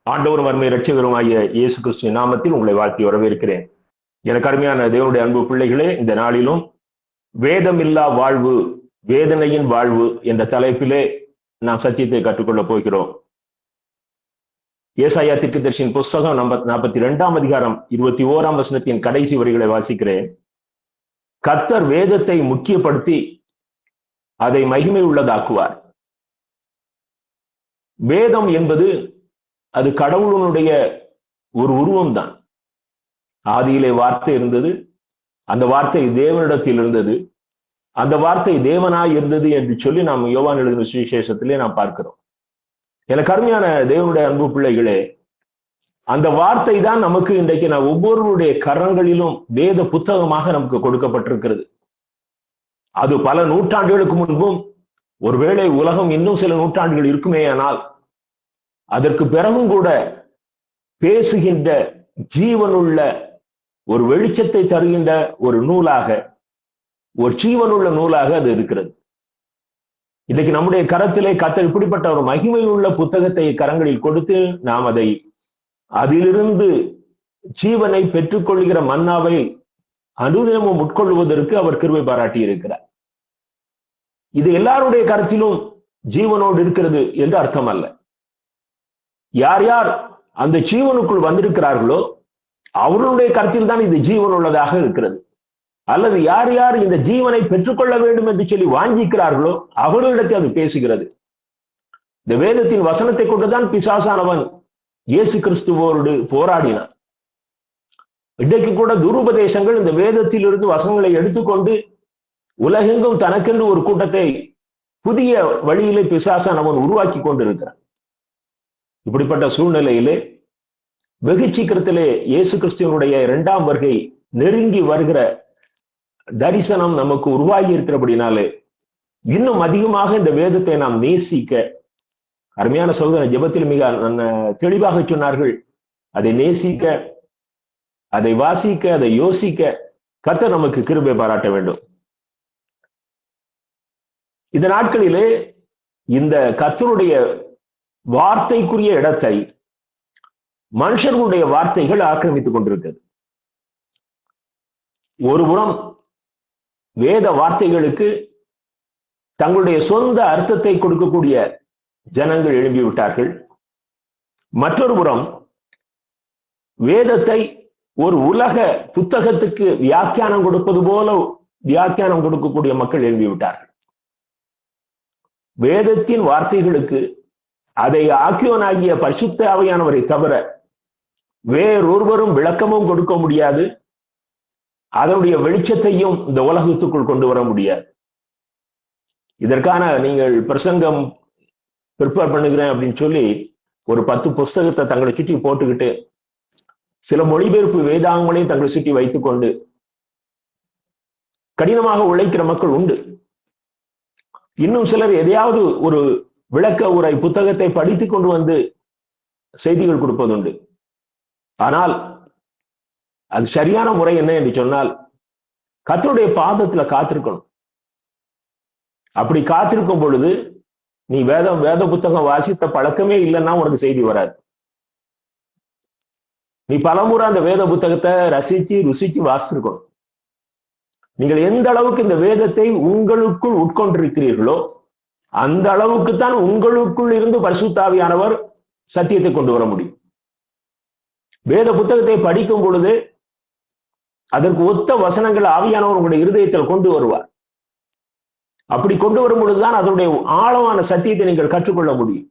ஆண்டவரும் அருமை இரட்சகருமாகிய இயேசு கிறிஸ்துவின் நாமத்தில் உங்களை வாழ்த்தி வரவேற்கிறேன். எனக்கு அருமையான தேவனுடைய அன்பு பிள்ளைகளே, இந்த நாளிலும் வேதமில்லா வாழ்வு, வேதனையின் வாழ்வு என்ற தலைப்பிலே நாம் சத்தியத்தை கற்றுக்கொள்ளப் போகிறோம். ஏசாயா தீர்க்கதரிசியின் புஸ்தகம் 42 அதிகாரம் 21 வசனத்தின் கடைசி வரிகளை வாசிக்கிறேன். கர்த்தர் வேதத்தை முக்கியப்படுத்தி அதை மகிமை உள்ளதாக்குவார். வேதம் என்பது அது கடவுளுடைய ஒரு உருவம் தான். ஆதியிலே வார்த்தை இருந்தது, அந்த வார்த்தை தேவனிடத்தில் இருந்தது, அந்த வார்த்தை தேவனாய் இருந்தது என்று சொல்லி நாம் யோவான் எழுதின சுவிசேஷத்திலே நாம் பார்க்கிறோம். எனக்கு அருமையான தேவனுடைய அன்பு பிள்ளைகளே, அந்த வார்த்தை தான் நமக்கு இன்றைக்கு நான் ஒவ்வொருவருடைய கரங்களிலும் வேத புத்தகமாக நமக்கு கொடுக்கப்பட்டிருக்கிறது. அது பல நூற்றாண்டுகளுக்கு முன்பும், ஒருவேளை உலகம் இன்னும் சில நூற்றாண்டுகள் இருக்குமே ஆனால் அதற்கு பிறகும் கூட பேசுகின்ற ஜீவனுள்ள ஒரு வெளிச்சத்தை தருகின்ற ஒரு நூலாக, ஒரு ஜீவனுள்ள நூலாக அது இருக்கிறது. இன்னைக்கு நம்முடைய கரத்திலே கர்த்தர் இப்படிப்பட்ட ஒரு மகிமை உள்ள புத்தகத்தை கரங்களில் கொடுத்து நாம் அதிலிருந்து ஜீவனை பெற்றுக்கொள்கிற மன்னாவை அனுதினமும் உட்கொள்வதற்கு அவர் கிருபை பாராட்டி இருக்கிறார். இது எல்லாருடைய கருத்திலும் ஜீவனோடு இருக்கிறது என்று அர்த்தம் அல்ல. யார் யார் அந்த ஜீவனுக்குள் வந்திருக்கிறார்களோ அவர்களுடைய கருத்தில் தான் இது ஜீவன் உள்ளதாக இருக்கிறது. அல்லது யார் யார் இந்த ஜீவனை பெற்றுக்கொள்ள வேண்டும் என்று சொல்லி வாஞ்சிக்கிறார்களோ அவர்களிடத்தில் அது பேசுகிறது. இந்த வேதத்தின் வசனத்தை கொண்டுதான் பிசாசானவன் இயேசு கிறிஸ்துவோடு போராடினான். இன்றைக்கு கூட துருபதேசங்கள் இந்த வேதத்தில் இருந்து வசனங்களை எடுத்துக்கொண்டு உலகெங்கும் தனக்கென்று ஒரு கூட்டத்தை புதிய வழியிலே பிசாசானவன் உருவாக்கி கொண்டிருக்கிறான். இப்படிப்பட்ட சூழ்நிலையிலே வெகு சீக்கிரத்திலே இயேசு கிறிஸ்துவனுடைய 2ஆம் வருகை நெருங்கி வருகிற தரிசனம் நமக்கு உருவாகி இருக்கிறபடினாலே இன்னும் அதிகமாக இந்த வேதத்தை நாம் நேசிக்க, அருமையான சகோதரன் ஜெபத்தில் மிக தெளிவாக சொன்னார்கள், அதை நேசிக்க, அதை வாசிக்க, அதை யோசிக்க கர்த்தர் நமக்கு கிருபை பாராட்ட வேண்டும். இந்த நாட்களிலே இந்த கர்த்தருடைய வார்த்தைக்குரிய இடத்தை மனுஷர்களுடைய வார்த்தைகள் ஆக்கிரமித்துக் கொண்டிருக்கிறது. ஒருபுறம் வேத வார்த்தைகளுக்கு தங்களுடைய சொந்த அர்த்தத்தை கொடுக்கக்கூடிய ஜனங்கள் எழும்பிவிட்டார்கள். மற்றொரு புறம் வேதத்தை ஒரு உலக புத்தகத்துக்கு வியாக்கியானம் கொடுப்பது போல வியாக்கியானம் கொடுக்கக்கூடிய மக்கள் எழும்பிவிட்டார்கள். வேதத்தின் வார்த்தைகளுக்கு அதை ஆக்கியோனாகிய பரிசுத்த ஆவியானவரை தவிர வேறொருவரும் விளக்கமும் கொடுக்க முடியாது, அதனுடைய வெளிச்சத்தையும் இந்த உலகத்துக்குள் கொண்டு வர முடியாது. இதற்கான நீங்கள் பிரசங்கம் ப்ரிப்பேர் பண்ணுகிறேன் அப்படின்னு சொல்லி ஒரு 10 புஸ்தகத்தை தங்களை சுற்றி போட்டுக்கிட்டு சில மொழிபெயர்ப்பு வேதாங்கங்களையும் தங்களை சுற்றி வைத்துக் கொண்டு கடினமாக உழைக்கிற மக்கள் உண்டு. இன்னும் சிலர் எதையாவது ஒரு விளக்க உரை புத்தகத்தை படித்துக் கொண்டு வந்து செய்திகள் கொடுப்பதுண்டு. ஆனால் அது சரியான முறை என்ன என்று சொன்னால் கர்த்தருடைய பாதத்துல காத்திருக்கணும். அப்படி காத்திருக்கும் பொழுது நீ வேத புத்தகம் வாசித்த பழக்கமே இல்லைன்னா உனக்கு செய்தி வராது. நீ பலமுறை அந்த வேத புத்தகத்தை ரசிச்சு ருசிச்சு வாசித்திருக்கணும். நீங்கள் எந்த அளவுக்கு இந்த வேதத்தை உங்களுக்குள் உட்கொண்டிருக்கிறீர்களோ அந்த அளவுக்கு தான் உங்களுக்குள் இருந்து பரிசுத்த ஆவியானவர் சத்தியத்தை கொண்டு வர முடியும். வேத புத்தகத்தை படிக்கும் பொழுது அதற்கு ஒத்த வசனங்கள் ஆவியானவர் உங்களுடைய இருதயத்தில் கொண்டு வருவார். அப்படி கொண்டு வரும் பொழுதுதான் அதனுடைய ஆழமான சத்தியத்தை நீங்கள் கற்றுக்கொள்ள முடியும்.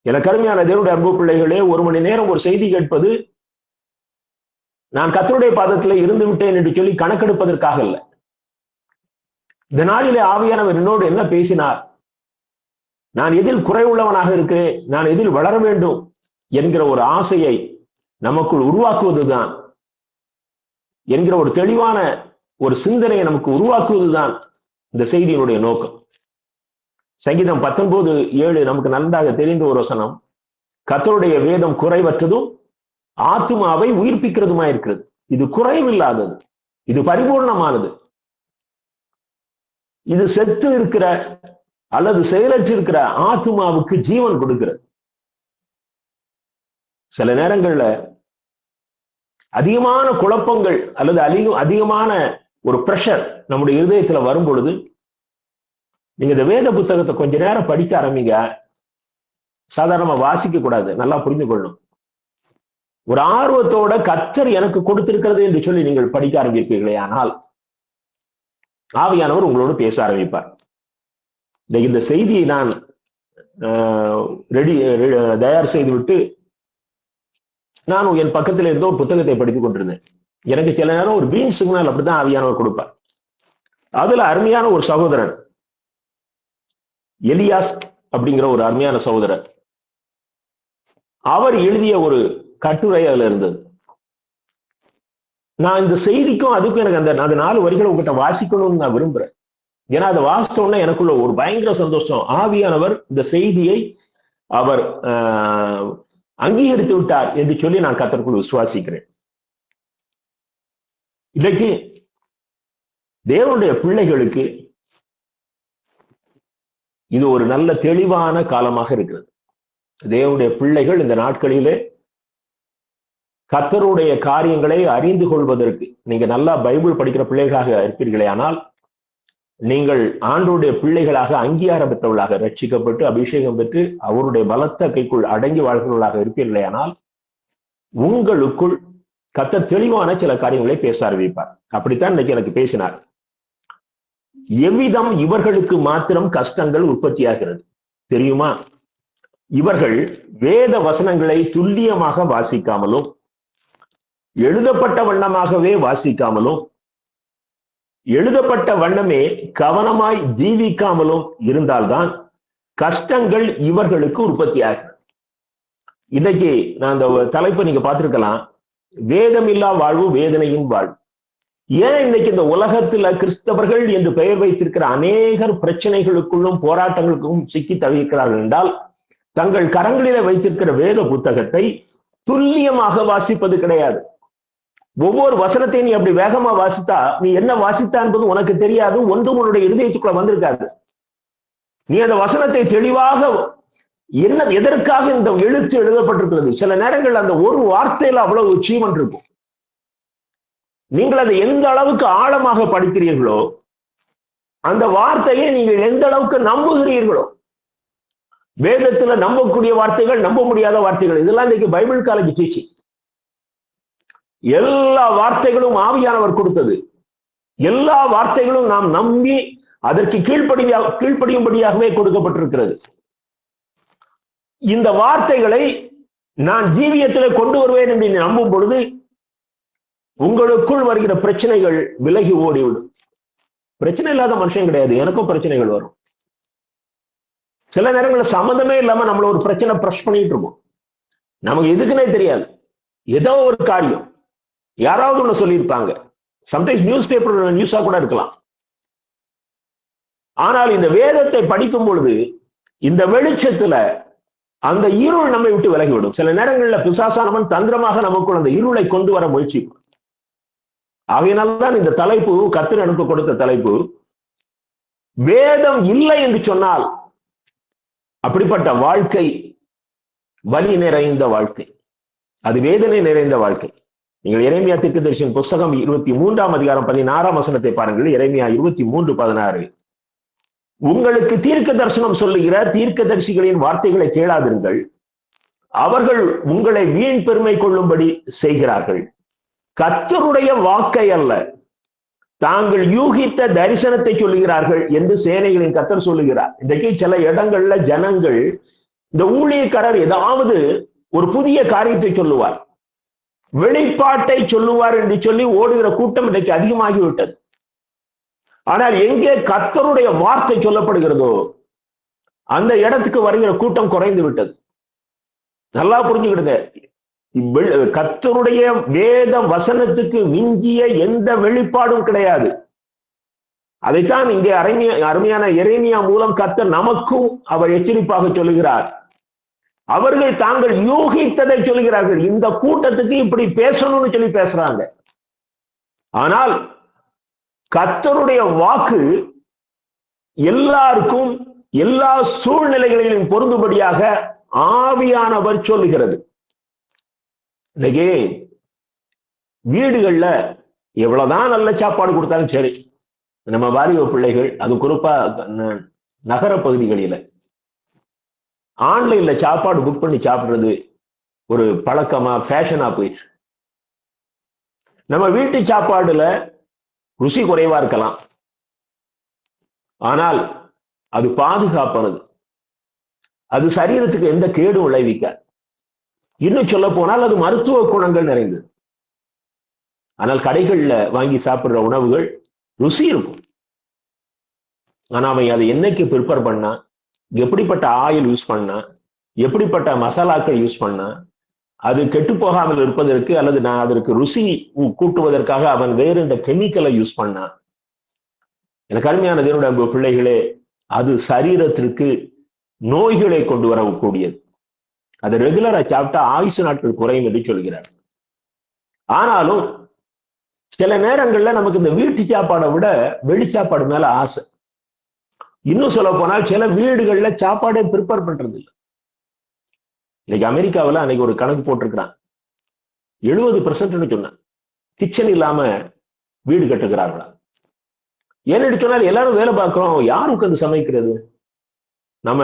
எனக்கு அருமையான தேவனுடைய அன்பு பிள்ளைகளே, 1 மணி நேரம் ஒரு செய்தி கேட்பது நான் கர்த்தருடைய பாதத்தில் இருந்து விட்டேன் என்று சொல்லி கணக்கெடுப்பதற்காக அல்ல. இந்த நாளிலே ஆவியானவர் என்னோடு என்ன பேசினார், நான் எதில் குறைவுள்ளவனாக இருக்கிறேன், நான் எதில் வளர வேண்டும் என்கிற ஒரு ஆசையை நமக்குள் உருவாக்குவதுதான், என்கிற ஒரு தெளிவான ஒரு சிந்தனையை நமக்கு உருவாக்குவதுதான் இந்த செய்தியினுடைய நோக்கம். சங்கீதம் 19:7 நமக்கு நன்றாக தெரிந்த ஒரு வசனம், கர்த்தருடைய வேதம் குறைவற்றதும் ஆத்துமாவை உயிர்ப்பிக்கிறதுமா இருக்கிறது. இது குறைவில்லாதது, இது பரிபூர்ணமானது. இது செத்து இருக்கிற அல்லது செயலற்று இருக்கிற ஆத்துமாவுக்கு ஜீவன் கொடுக்கிறது. சில நேரங்கள்ல அதிகமான குழப்பங்கள் அல்லது அதிகமான ஒரு பிரஷர் நம்முடைய இருதயத்துல வரும் பொழுது நீங்க இந்த வேத புத்தகத்தை கொஞ்ச நேரம் படிக்க ஆரம்பிங்க. சாதாரணமா வாசிக்க கூடாது, நல்லா புரிந்து கொள்ளணும். ஒரு ஆர்வத்தோட கர்த்தர் எனக்கு கொடுத்திருக்கிறது என்று சொல்லி நீங்கள் படிக்க ஆரம்பிப்பீர்களே, ஆனால் ஆவியானவர் உங்களோடு பேச ஆரம்பிப்பார். இந்த செய்தியை நான் தயார் செய்துவிட்டு நான் என் பக்கத்தில் இருந்த ஒரு புத்தகத்தை படித்துக் கொண்டிருந்தேன். எனக்கு சில நேரம் ஒரு கிரீன் சிக்னல் அப்படிதான் ஆவியானவர் கொடுப்பார். அதுல அருமையான ஒரு சகோதரன் எலியாஸ் அப்படிங்கிற ஒரு அருமையான சகோதரர், அவர் எழுதிய ஒரு கட்டுரை அதுல இருந்தது. நான் இந்த செய்திக்கும் அதுக்கும் எனக்கு அந்த 4 வரிகளை உங்ககிட்ட வாசிக்கணும்னு நான் விரும்புறேன். ஏன்னா அதை வாசித்தோன்னா எனக்குள்ள ஒரு பயங்கர சந்தோஷம். ஆவியானவர் இந்த செய்தியை அவர் அங்கீகரித்து விட்டார் என்று சொல்லி நான் கர்த்தருக்குள் விசுவாசிக்கிறேன். இன்னைக்கு தேவனுடைய பிள்ளைகளுக்கு இது ஒரு நல்ல தெளிவான காலமாக இருக்கிறது. தேவனுடைய பிள்ளைகள் இந்த நாட்களிலே கர்த்தருடைய காரியங்களை அறிந்து கொள்வதற்கு, நீங்க நல்லா பைபிள் படிக்கிற பிள்ளைகளாக இருப்பீர்களே, ஆனால் நீங்கள் ஆண்டவருடைய பிள்ளைகளாக அங்கீகாரம் பெற்றவர்களாக, ரட்சிக்கப்பட்டு அபிஷேகம் பெற்று அவருடைய பலத்த கைக்குள் அடங்கி வாழ்கிறவர்களாக இருப்பீர்களே, ஆனால் உங்களுக்குள் கர்த்தர் தெளிவான சில காரியங்களை பேச ஆரம்பிப்பார். அப்படித்தான் இன்னைக்கு எனக்கு பேசினார். எவ்விதம் இவர்களுக்கு மாத்திரம் கஷ்டங்கள் உற்பத்தியாகிறது தெரியுமா? இவர்கள் வேத வசனங்களை துல்லியமாக வாசிக்காமலும் எழுதப்பட்ட வண்ணமாகவே வாசிக்காமலும் எழுதப்பட்ட வண்ணமே கவனமாய் ஜீவிக்காமலும் இருந்தால்தான் கஷ்டங்கள் இவர்களுக்கு உற்பத்தியாகிறது. இன்னைக்கு நான் அந்த தலைப்பை நீங்க பார்த்திருக்கலாம், வேதமில்லா வாழ்வு வேதனையின் வாழ்வு. ஏன் இன்னைக்கு இந்த உலகத்துல கிறிஸ்தவர்கள் என்று பெயர் வைத்திருக்கிற அநேகர் பிரச்சனைகளுக்குள்ளும் போராட்டங்களுக்கும் சிக்கி தவிக்கிறார்கள் என்றால், தங்கள் கரங்களில வைத்திருக்கிற வேத புத்தகத்தை துல்லியமாக வாசிப்பது கிடையாது. ஒவ்வொரு வசனத்தையும் நீ அப்படி வேகமா வாசித்தா நீ என்ன வாசித்தா என்பது உனக்கு தெரியாது, ஒன்றும் உன்னுடைய இருதயத்துக்குள்ள வந்திருக்காது. நீ அந்த வசனத்தை தெளிவாக என்ன எதற்காக இந்த எழுத்து எழுதப்பட்டிருக்கிறது, சில நேரங்கள் அந்த ஒரு வார்த்தையில அவ்வளவு ஜீவன் இருக்கும். நீங்கள் அதை எந்த அளவுக்கு ஆழமாக படிக்கிறீர்களோ அந்த வார்த்தையை நீங்கள் எந்த அளவுக்கு நம்புகிறீர்களோ, வேதத்துல நம்பக்கூடிய வார்த்தைகள், நம்ப முடியாத வார்த்தைகள், இதெல்லாம் இன்னைக்கு பைபிள் காலேஜ் டீச்சிங். எல்லா வார்த்தைகளும் ஆவியானவர் கொடுத்தது. எல்லா வார்த்தைகளும் நாம் நம்பி அதற்கு கீழ்ப்படியும்படியாகவே கொடுக்கப்பட்டிருக்கிறது. இந்த வார்த்தைகளை நான் ஜீவியத்திலே கொண்டு வருவேன் என்று நம்பும் பொழுது உங்களுக்குள் வருகிற பிரச்சனைகள் விலகி ஓடிவிடும். பிரச்சனை இல்லாத மனுஷன் கிடையாது, எனக்கும் பிரச்சனைகள் வரும். சில நேரங்களில் சம்மந்தமே இல்லாம நம்மள ஒரு பிரச்சனை பிரஷ் பண்ணிட்டு இருக்கோம், நமக்கு எதுக்குன்னே தெரியாது. ஏதோ ஒரு காரியம் யாராவது ஒண்ணு சொல்லியிருப்பாங்க, சம்டைம்ஸ் நியூஸ் பேப்பர் நியூஸா கூட இருக்கலாம். ஆனால் இந்த வேதத்தை படிக்கும் பொழுது இந்த வெளிச்சத்துல அந்த இருள் நம்மை விட்டு விலகிவிடும். சில நேரங்களில் பிசாசானவன் தந்திரமாக நமக்குள் அந்த இருளை கொண்டு வர முயற்சிக்கும். ஆகையினால்தான் இந்த தலைப்பு, கர்த்தர் எனக்கு கொடுத்த தலைப்பு, வேதம் இல்லை என்று சொன்னால் அப்படிப்பட்ட வாழ்க்கை வலி நிறைந்த வாழ்க்கை, அது வேதனை நிறைந்த வாழ்க்கை. நீங்கள் எரேமியா தீர்க்கதரிசியின் புஸ்தகம் 23ஆம் அதிகாரம் 16ஆம் வசனத்தை பாருங்கள். எரேமியா 23:16. உங்களுக்கு தீர்க்க தரிசனம் சொல்லுகிற தீர்க்கதரிசிகளின் வார்த்தைகளை கேளாதிருங்கள், அவர்கள் உங்களை வீண் பெருமை கொள்ளும்படி செய்கிறார்கள். கர்த்தருடைய வாக்கை அல்ல, தாங்கள் யூகித்த தரிசனத்தை சொல்லுகிறார்கள் என்று சேனைகளின் கர்த்தர் சொல்லுகிறார். இன்றைக்கு சில இடங்கள்ல ஜனங்கள், இந்த ஊழியக்காரர் ஏதாவது ஒரு புதிய காரியத்தை சொல்லுவார், வெளிப்பாட்டை சொல்லுவார் என்று சொல்லி ஓடுகிற கூட்டம் இன்றைக்கு அதிகமாகிவிட்டது. ஆனால் எங்கே கர்த்தருடைய வார்த்தை சொல்லப்படுகிறதோ அந்த இடத்துக்கு வருகிற கூட்டம் குறைந்து விட்டது. நல்லா புரிஞ்சுக்கிடுங்க, கர்த்தருடைய வேத வசனத்துக்கு மிஞ்சிய எந்த வெளிப்பாடும் கிடையாது. அதைத்தான் இங்கே அருமையான எரேமியா மூலம் கர்த்தர் நமக்கும் அவர் எச்சரிப்பாக சொல்லுகிறார். அவர்கள் தாங்கள் யூகித்ததை சொல்கிறார்கள். இந்த கூட்டத்துக்கு இப்படி பேசணும்னு சொல்லி பேசுறாங்க. ஆனால் கர்த்தருடைய வாக்கு எல்லாருக்கும் எல்லா சூழ்நிலைகளிலும் பொருந்தும்படியாக ஆவியானவர் சொல்லுகிறது. இன்னைக்கு வீடுகள்ல எவ்வளவுதான் நல்ல சாப்பாடு கொடுத்தாலும் சரி, நம்ம வாலிப பிள்ளைகள், அது குறிப்பா நகர பகுதிகளில ஆன்லைன்ல சாப்பாடு புக் பண்ணி சாப்பிடுறது ஒரு பழக்கமா, ஃபேஷனா போயிடுச்சு. நம்ம வீட்டு சாப்பாடுல ருசி குறைவா இருக்கலாம், ஆனால் அது பாதுகாப்பானது, அது சரீரத்துக்கு எந்த கேடும் விளைவிக்காது. இன்னும் சொல்ல போனால் அது மருத்துவ குணங்கள் நிறைந்தது. ஆனால் கடைகள்ல வாங்கி சாப்பிடுற உணவுகள் ருசி இருக்கும், ஆனா அவன் அதை என்னைக்கு ப்ரிப்பேர் பண்ணா, எப்படிப்பட்ட ஆயில் யூஸ் பண்ணா, எப்படிப்பட்ட மசாலாக்கள் யூஸ் பண்ணா, அது கெட்டு போகாமல் இருப்பதற்கு அல்லது நான் அதற்கு ருசி கூட்டுவதற்காக அவன் வேறு இந்த கெமிக்கலை யூஸ் பண்ணா. எனக்கு அருமையான தேவனுடைய அன்பு பிள்ளைகளே, அது சரீரத்திற்கு நோய்களை கொண்டு வரக்கூடியது. அதை ரெகுலரா சாப்பிட்டா ஆயுசு நாட்கள் குறையும் என்று சொல்கிறார். ஆனாலும் சில நேரங்கள்ல நமக்கு இந்த வீட்டு சாப்பாடை விட வெளி சாப்பாடு மேல ஆசை. இன்னும் சொல்ல போனால் சில வீடுகள்ல சாப்பாடே ப்ரிப்பேர் பண்றது இல்லை. இன்னைக்கு அமெரிக்காவில் அன்னைக்கு ஒரு கணக்கு போட்டிருக்கிறான், 70% சொன்னான் கிச்சன் இல்லாம வீடு கட்டுகிறார்களா. ஏன்னு சொன்னால் எல்லாரும் வேலை பார்க்கிறோம், யார் உட்கார்ந்து சமைக்கிறது, நம்ம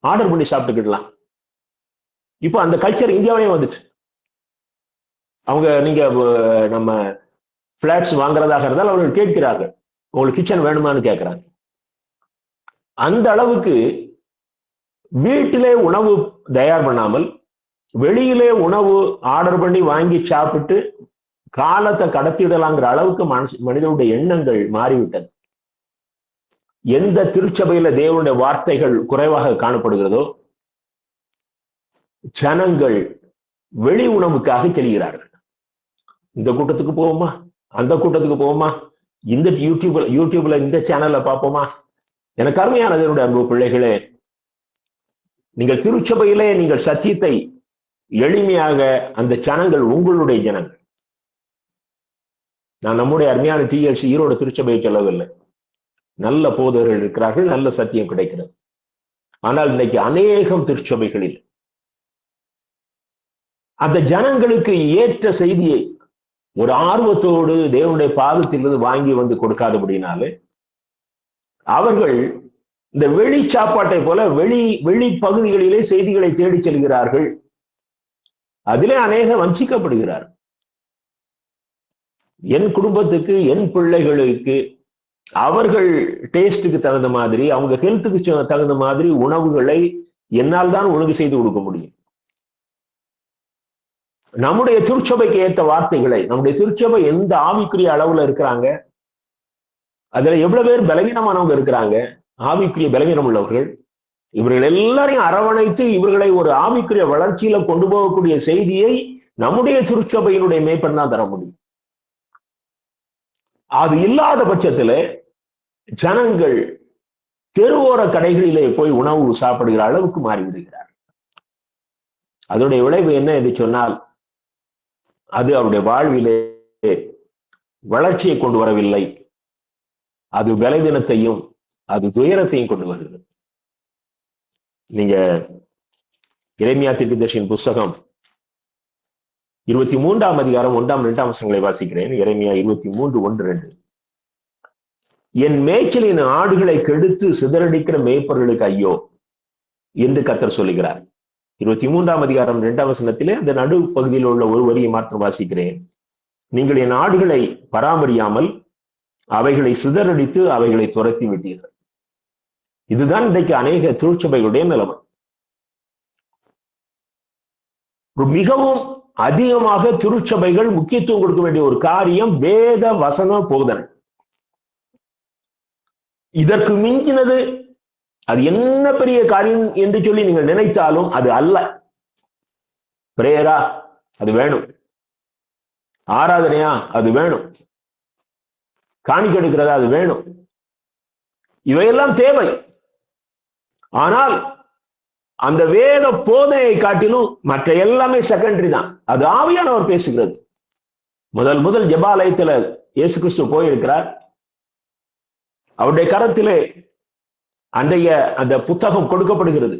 ஆர்டர் பண்ணி சாப்பிட்டுக்கிடலாம். இப்போ அந்த கல்ச்சர் இந்தியாவிலேயே வந்துச்சு. அவங்க நீங்க நம்ம பிளாட்ஸ் வாங்குறதாக இருந்தால் அவர்கள் கேட்கிறார்கள், உங்களுக்கு கிச்சன் வேணுமான்னு கேட்கிறாங்க. அந்த அளவுக்கு வீட்டிலே உணவு தயார் பண்ணாமல் வெளியிலே உணவு ஆர்டர் பண்ணி வாங்கி சாப்பிட்டு காலத்தை கடத்திடலாங்கிற அளவுக்கு மனிதனுடைய எண்ணங்கள் மாறிவிட்டது. எந்த திருச்சபையில தேவனுடைய வார்த்தைகள் குறைவாக காணப்படுகிறதோ ஜனங்கள் வெளி உணவுக்காக செல்கிறார்கள். இந்த கூட்டத்துக்கு போவோமா, அந்த கூட்டத்துக்கு போவோமா, இந்த யூடியூப்ல இந்த சேனல்ல பார்ப்போமா. எனக்கு அருமையான தேவனுடைய அன்பு பிள்ளைகளே, நீங்கள் திருச்சபையிலே நீங்கள் சத்தியத்தை எளிமையாக, அந்த ஜனங்கள் உங்களுடைய ஜனங்கள். நான் நம்முடைய அருமையான TLC ஈரோடு திருச்சபையை சொல்லவில்லை. நல்ல போதகர்கள் இருக்கிறார்கள், நல்ல சத்தியம் கிடைக்கிறது. ஆனால் இன்னைக்கு அநேகம் திருச்சபைகளில் அந்த ஜனங்களுக்கு ஏற்ற செய்தியை ஒரு ஆர்வத்தோடு தேவனுடைய பாதத்திலிருந்து வாங்கி வந்து கொடுக்காதபடினாலே அவர்கள் இந்த வெளி சாப்பாட்டை போல வெளி பகுதிகளிலே செய்திகளை தேடி செல்கிறார்கள். அதிலே அநேக வஞ்சிக்கப்படுகிறார். என் குடும்பத்துக்கு, என் பிள்ளைகளுக்கு அவர்கள் டேஸ்டுக்கு தகுந்த மாதிரி, அவங்க ஹெல்த்துக்கு தகுந்த மாதிரி உணவுகளை என்னால் தான் ஒழுங்கு செய்து கொடுக்க முடியும். நம்முடைய திருச்சபைக்கு ஏற்ற வார்த்தைகளை, நம்முடைய திருச்சபை எந்த ஆவிக்குரிய அளவுல இருக்கிறாங்க, அதுல எவ்வளவு பேர் பலவீனமானவங்க இருக்கிறாங்க, ஆவிக்குரிய பலவீனம் உள்ளவர்கள், இவர்கள் எல்லாரையும் அரவணைத்து இவர்களை ஒரு ஆவிக்குரிய வளர்ச்சியில கொண்டு போகக்கூடிய செய்தியை நம்முடைய திருச்சபையினுடைய மேய்ப்பன் தான் தர முடியும். அது இல்லாத பட்சத்துல ஜனங்கள் தெருவோர கடைகளிலே போய் உணவு சாப்பிடுகிற அளவுக்கு மாறிவிடுகிறார். அதனுடைய விளைவு என்ன என்று சொன்னால், அது அவருடைய வாழ்விலே வளர்ச்சியை கொண்டு வரவில்லை, அது பலவீனத்தையும் அது துயரத்தையும் கொண்டு வருகிறது. நீங்க எரேமியா தீர்க்கதரிசியின் புஸ்தகம் 23ஆம் அதிகாரம் 1, 2 வசனங்களை வாசிக்கிறேன். எரேமியா 23, 1, 2. என் மேய்ச்சலின் ஆடுகளை கெடுத்து சிதறடிக்கிற மேய்ப்பர்களுக்கு ஐயோ என்று கர்த்தர் சொல்லுகிறார். 23ஆம் அதிகாரம் 2ஆம் வசனத்திலே அந்த நடு பகுதியில் உள்ள ஒரு வரியை மாத்திரம் வாசிக்கிறேன். நீங்கள் என் ஆடுகளை பராமரியாமல் அவைகளை சிதறடித்து அவைகளை துரத்தி விட்டீர்கள். இதுதான் இன்றைக்கு அநேக திருச்சபைகளுடைய நிலைமை. மிகவும் அதிகமாக திருச்சபைகள் முக்கியத்துவம் கொடுக்க வேண்டிய ஒரு காரியம் வேத வசன போதனை. இதற்கு மிஞ்சினது அது என்ன பெரிய காரியம் என்று சொல்லி நீங்கள் நினைத்தாலும் அது அல்ல. பிரேயரா அது வேணும், ஆராதனையா அது வேணும், காணிக்கை எடுக்கிறதா அது வேணும், இவையெல்லாம் தேவை. ஆனால் அந்த வேத போதையை காட்டிலும் மற்ற எல்லாமே செகண்டரி தான். அது ஆவியானவர் பேசுகிறது. முதல் ஜெபாலயத்துல இயேசு கிறிஸ்து போயிருக்கிறார். அவருடைய கரத்திலே அன்றைய அந்த புத்தகம் கொடுக்கப்படுகிறது.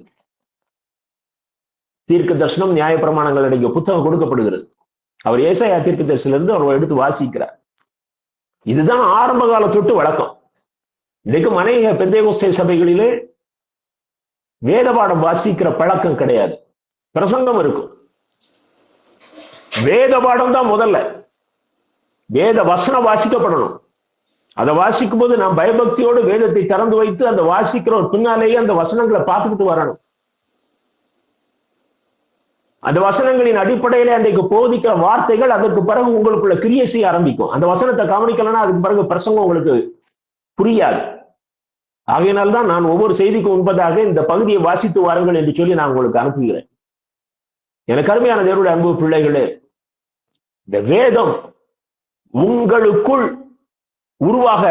தீர்க்க தரிசனம், நியாய பிரமாணங்கள் அடங்கிய புத்தகம் கொடுக்கப்படுகிறது. அவர் ஏசாயா தீர்க்க தரிசனிலிருந்து அவர் எடுத்து வாசிக்கிறார். இதுதான் ஆரம்ப கால தொட்டு வழக்கம். இன்னைக்கும் அநேக பெந்தேகோஸ்தே சபைகளிலே வேத பாடம் வாசிக்கிற பழக்கம் கிடையாது. பிரசங்கம் இருக்கும், வேத பாடம் தான் முதல்ல. வேத வசனம் வாசிக்கப்படணும். அதை வாசிக்கும் போது நாம் பயபக்தியோடு வேதத்தை திறந்து வைத்து அந்த வாசிக்கிற பின்னாலேயே அந்த வசனங்களை பார்த்துக்கிட்டு வரணும். அந்த வசனங்களின் அடிப்படையில அன்றைக்கு போதிக்கிற வார்த்தைகள் அதற்கு பிறகு உங்களுக்குள்ள கிரியை செய்ய ஆரம்பிக்கும். அந்த வசனத்தை கவனிக்கலன்னா அதுக்கு பிறகு பிரசங்கம் உங்களுக்கு புரியாது. ஆகையினால்தான் நான் ஒவ்வொரு செய்திக்கு முன்பதாக இந்த பகுதியை வாசித்து வாருங்கள் என்று சொல்லி நான் உங்களுக்கு அனுப்புகிறேன். எனக்கு அருமையான தேவனுடைய அன்பு பிள்ளைகளே, இந்த வேதம் உங்களுக்குள் உருவாக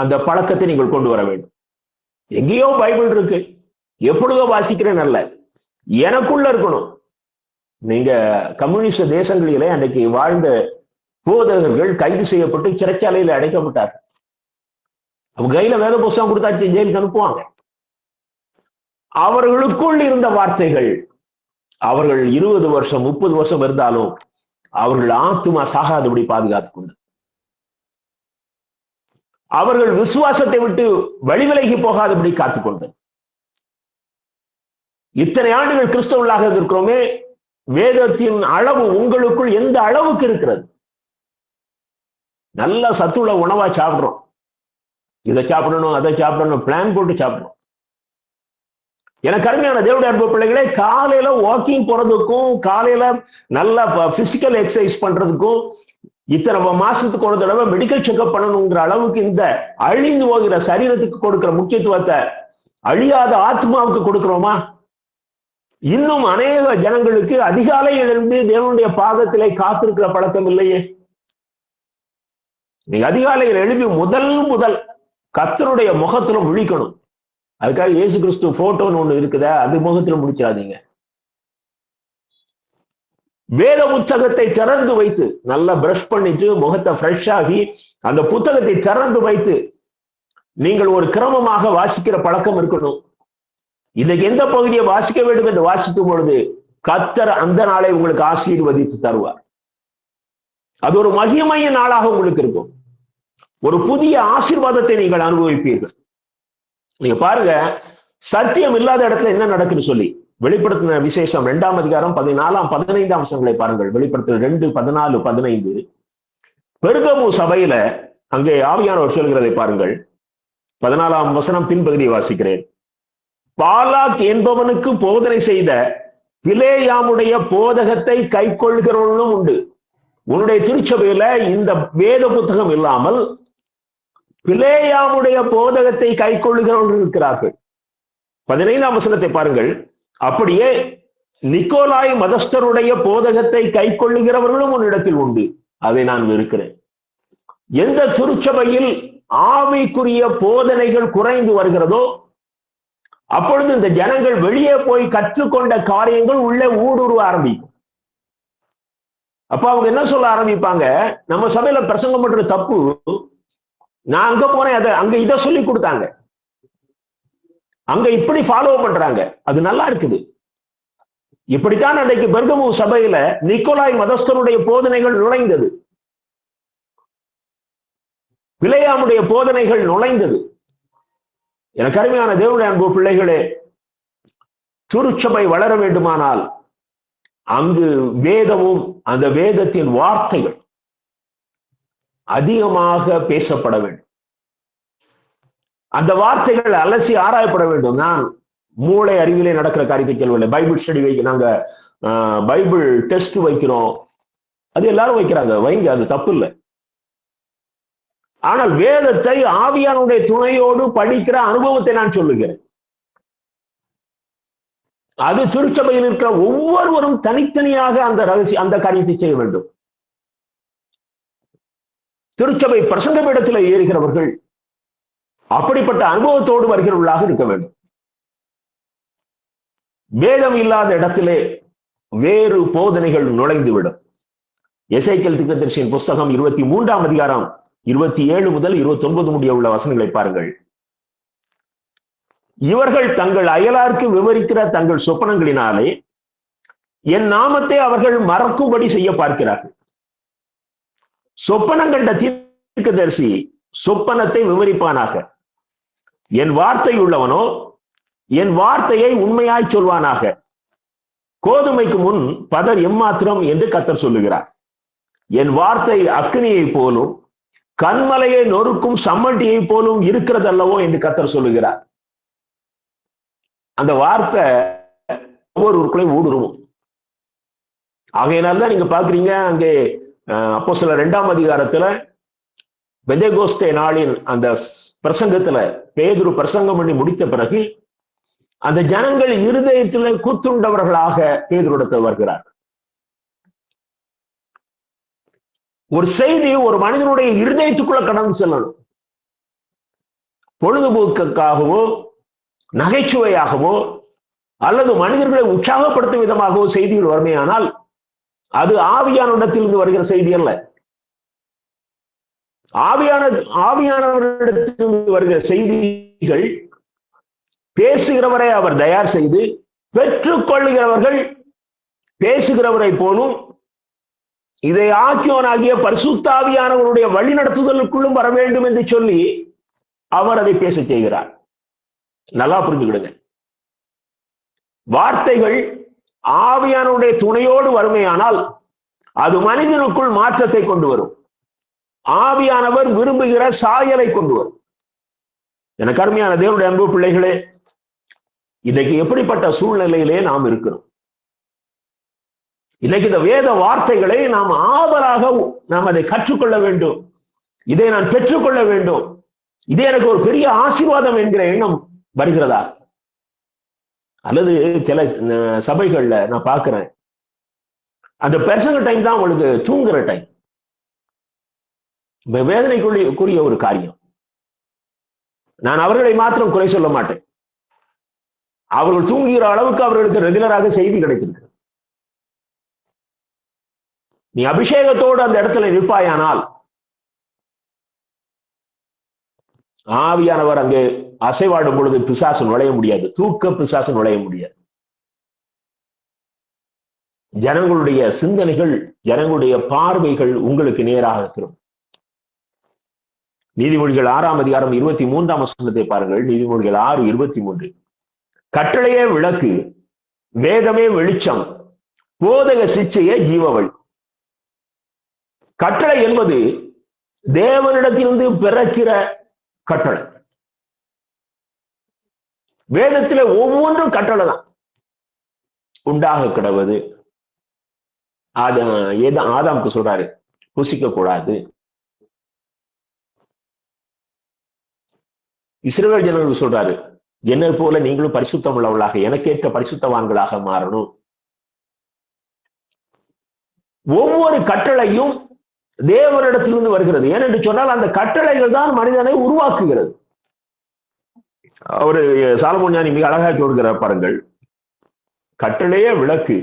அந்த பழக்கத்தை நீங்கள் கொண்டு வர வேண்டும். எங்கேயோ பைபிள் இருக்கு, எப்பொழுதோ வாசிக்கிறேன் அல்ல, எனக்குள்ள இருக்கணும். நீங்க கம்யூனிஸ்ட் தேசங்களிலே அன்றைக்கு வாழ்ந்த போதகர்கள் கைது செய்யப்பட்டு சிறைச்சாலையில் அடைக்கப்பட்டார்கள். அவங்க கையில வேத புஸ்தகம் கொடுத்தாச்சு, ஜெயிலுக்கு அனுப்புவாங்க. அவர்களுக்குள் இருந்த வார்த்தைகள் அவர்கள் 20 வருஷம் 30 வருஷம் இருந்தாலும் அவர்கள் ஆத்துமா சாகாதபடி பாதுகாத்துக் கொண்டு, அவர்கள் விசுவாசத்தை விட்டு வழிவிலகி போகாதபடி காத்துக்கொண்டு, இத்தனை ஆண்டுகள் கிறிஸ்தவர்களாக இருக்கிறோமே, வேதத்தின் அளவு உங்களுக்குள் எந்த அளவுக்கு இருக்கிறது? நல்ல சத்துள்ள உணவா சாப்பிடுறோம், இதை சாப்பிடணும் அதை சாப்பிடணும் பிளான் போட்டு சாப்பிடணும். எனக்கு அருமையான தேவனுடைய அன்பு பிள்ளைகளே, காலையில வாக்கிங் போறதுக்கும் காலையில நல்ல பிசிக்கல் எக்ஸசைஸ் பண்றதுக்கும் இத்தனை மாசத்துக்கு ஒரு தடவை மெடிக்கல் செக்அப் பண்ணணுங்கிற அளவுக்கு இந்த அழிந்து போகிற சரீரத்துக்கு கொடுக்கிற முக்கியத்துவத்தை அழியாத ஆத்மாவுக்கு கொடுக்கிறோமா? இன்னும் அநேக ஜனங்களுக்கு அதிகாலையில் இருந்து தேவனுடைய பாதத்திலே காத்திருக்கிற பழக்கம் இல்லையே. நீங்க அதிகாலையில் எழுப்பி முதல் கர்த்தருடைய முகத்துல முழிக்கணும். அதுக்காக இயேசு கிறிஸ்து போட்டோன்னு ஒண்ணு இருக்குதா, அது முகத்துல முடிச்சாதீங்க. வேத புத்தகத்தை திறந்து வைத்து நல்லா பிரஷ் பண்ணிட்டு முகத்தை ஃப்ரெஷ் ஆகி அந்த புத்தகத்தை திறந்து வைத்து நீங்கள் ஒரு கிரமமாக வாசிக்கிற பழக்கம் இருக்கணும். இன்னைக்கு எந்த பகுதியை வாசிக்க வேண்டும் என்று வாசிக்கும் பொழுது கர்த்தர் அந்த நாளை உங்களுக்கு ஆசீர்வதித்து தருவார். அது ஒரு மகிமைய நாளாக உங்களுக்கு இருக்கும். ஒரு புதிய ஆசீர்வாதத்தை நீங்கள் அனுபவிப்பீர்கள். நீங்க பாருங்க, சத்தியம் இல்லாத இடத்துல என்ன நடக்குன்னு சொல்லி வெளிப்படுத்தின விசேஷம் 2ஆம் அதிகாரம் 14, 15 வசனங்களை பாருங்கள். வெளிப்படுத்தல் 2, 14, 15. பெருகமு சபையில அங்கே ஆவியானவர் சொல்கிறதை பாருங்கள். 14ஆம் வசனம் பின்பகுதியை வாசிக்கிறேன். பாலாக் என்பவனுக்கு போதனை செய்த பிலேயாமுடைய போதகத்தை கை கொள்கிறவர்களும் உண்டு. உன்னுடைய திருச்சபையில இந்த வேத புத்தகம் இல்லாமல் பிலேயாமுடைய போதகத்தை கை கொள்ளுகிறவர்கள் இருக்கிறார்கள். 15ஆம் வசனத்தை பாருங்கள். அப்படியே நிக்கோலாய் மதஸ்தருடைய போதகத்தை கை கொள்ளுகிறவர்களும் உன்னிடத்தில் உண்டு, அதை நான் வெறுக்கிறேன். எந்த திருச்சபையில் ஆவிக்குரிய போதனைகள் குறைந்து வருகிறதோ அப்பொழுது இந்த ஜனங்கள் வெளியே போய் கற்றுக்கொண்ட காரியங்கள் உள்ளே ஊடுருவ ஆரம்பிக்கும். அப்ப அவங்க என்ன சொல்ல ஆரம்பிப்பாங்க, நம்ம சபையில பிரசங்கம் பண்றது தப்பு, நான் அங்க போனேன், அங்க இதை சொல்லி கொடுத்தாங்க, அங்க இப்படி ஃபாலோ பண்றாங்க, அது நல்லா இருக்குது. இப்படித்தான் அன்றைக்கு பெர்கமு சபையில நிக்கோலாய் மதஸ்தருடைய போதனைகள் நுழைந்தது, பிலேயாமுடைய போதனைகள் நுழைந்தது. எனக்கு அருமையான தேவனுடைய அன்பு பிள்ளைகளே, திருச்சபை வளர வேண்டுமானால் அங்கு வேதமும் அந்த வேதத்தின் வார்த்தைகள் அதிகமாக பேசப்பட வேண்டும். அந்த வார்த்தைகள் அலசி ஆராயப்பட வேண்டும். நான் மூளை அறிவிலே நடக்கிற காரியத்தை சொல்லவில்லை. பைபிள் ஸ்டடி நாங்க பைபிள் டெஸ்ட் வைக்கிறோம், அது எல்லாரும் வைக்கிறாங்க, வைங்க, அது தப்பு இல்லை. ஆனால் வேதத்தை ஆவியானுடைய துணையோடு படிக்கிற அனுபவத்தை நான் சொல்லுகிறேன். அது திருச்சபையில் இருக்கிற ஒவ்வொருவரும் தனித்தனியாக அந்த காரியத்தை செய்ய வேண்டும். திருச்சபை பிரசங்க பீடத்தில் ஏறுகிறவர்கள் அப்படிப்பட்ட அனுபவத்தோடு வருகிறவர்களாக இருக்க வேண்டும். வேதம் இல்லாத இடத்திலே வேறு போதனைகள் நுழைந்துவிடும். எசேக்கியேல் தீர்க்கதரிசியின் புஸ்தகம் 23ஆம் அதிகாரம் 27 முதல் 29 முடிய உள்ள வசனங்களை பாருங்கள். இவர்கள் தங்கள் அயலாருக்கு விவரிக்கிற தங்கள் சொப்பனங்களினாலே என் நாமத்தை அவர்கள் மறக்கும்படி செய்ய பார்க்கிறார்கள். சொப்பனம் கண்ட தீர்க்கதரிசி சொப்பனத்தை விவரிப்பானாக. என் வார்த்தை உள்ளவனோ என் வார்த்தையை உண்மையாய் சொல்வானாக. கோதுமைக்கு முன் பதர் எம்மாத்திரம் என்று கர்த்தர் சொல்லுகிறார். என் வார்த்தை அக்னியை போலும் கண்மலையை நொறுக்கும் சம்மட்டியை போலும் இருக்கிறது அல்லவோ என்று கர்த்தர் சொல்லுகிறார். அந்த வார்த்தை ஒவ்வொருவருக்குள்ளே ஊடுருவும். ஆகையினால்தான் நீங்க பாக்குறீங்க, அங்கே அப்போஸ்தலர் 2ஆம் அதிகாரத்துல பெந்தேகோஸ்தே நாளின் அந்த பிரசங்கத்துல பேதுரு பிரசங்கம் பண்ணி முடித்த பிறகு அந்த ஜனங்கள் இருதயத்திலே கூத்துண்டவர்களாக பேதுருவிடத்தில் வருகிறார். ஒரு செய்தி ஒரு மனிதனுடைய இருதயத்துக்குள்ள கடந்து செல்லணும். பொழுதுபோக்குக்காகவோ நகைச்சுவையாகவோ அல்லது மனிதர்களை உற்சாகப்படுத்தும் விதமாகவோ செய்திகள் வறுமையானால் அது ஆவியானவரிடத்திலிருந்து வருகிற செய்தி அல்ல. ஆவியானவரிடத்திலிருந்து வருகிற செய்திகள் பேசுகிறவரை அவர் தயார் செய்து பெற்றுக்கொள்ளுகிறவர்கள் பேசுகிறவரை போலும் இதை ஆக்கியோனாகிய பரிசுத்த ஆவியானவருடைய வழி நடத்துதலுக்குள்ளும் வர வேண்டும் என்று சொல்லி அவர் அதை பேச செய்கிறார். நல்லா புரிஞ்சுக்கிடுங்க. வார்த்தைகள் ஆவியானவருடைய துணையோடு வறுமையானால் அது மனிதனுக்குள் மாற்றத்தை கொண்டு வரும். ஆவியானவர் விரும்புகிற சாயலை கொண்டு வரும். எனக்கு அருமையான தேவனுடைய அன்பு பிள்ளைகளே, இன்னைக்கு எப்படிப்பட்ட சூழ்நிலையிலே நாம் இருக்கிறோம்? இன்னைக்கு இந்த வேத வார்த்தைகளை நாம் ஆவலாக நாம் அதை கற்றுக்கொள்ள வேண்டும். இதை நான் பெற்றுக்கொள்ள வேண்டும். இது எனக்கு ஒரு பெரிய ஆசீர்வாதம் என்கிற எண்ணம் வருகிறதா? அல்லது சில சபைகள்ல நான் பார்க்கிறேன், அந்த பிரசங்க டைம் தான் உங்களுக்கு தூங்குற டைம். வேதனைக்குரிய ஒரு காரியம். நான் அவர்களை மாத்திரம் குறை சொல்ல மாட்டேன். அவர்கள் தூங்குகிற அளவுக்கு அவர்களுக்கு ரெகுலராக செய்தி கிடைக்கிறது. நீ அபிஷேகத்தோடு அந்த இடத்துல நிற்பாயானால் ஆவியானவர் அங்கே அசைவாடும் பொழுது பிசாசு நுழைய முடியாது. தூக்க பிசாசு நுழைய முடியாது. ஜனங்களுடைய சிந்தனைகள், ஜனங்களுடைய பார்வைகள் உங்களுக்கு நேராக இருக்கிறோம். நீதிமொழிகள் 6ஆம் அதிகாரம் 23ஆம் வசனத்தை பாருங்கள். நீதிமொழிகள் 6:23. கட்டளையே விளக்கு, வேதமே வெளிச்சம், போதக சிச்சையே ஜீவவழி. கட்டளை என்பது தேவனிடத்திலிருந்து பிறக்கிற கட்டளை. வேதத்திலே ஒவ்வொன்றும் கட்டளை தான். உண்டாக கிடவது ஆதாமுக்கு சொல்றாரு, புசிக்க கூடாது. இஸ்ரவேல் ஜனங்களுக்கு சொல்றாரு, என்னை போல நீங்களும் பரிசுத்தம் உள்ளவர்களாக, எனக்கேற்ற பரிசுத்தவான்களாக மாறணும். ஒவ்வொரு கட்டளையும் தேவனிடத்திலிருந்து வருகிறது. ஏனென்று சொன்னால் அந்த கட்டளைகள் தான் மனிதனை உருவாக்குகிறது. அவரு சாலமோன் ஞானி மிக அழகாக சொல்கிறார் பாருங்கள். கட்டளையே விளக்கு,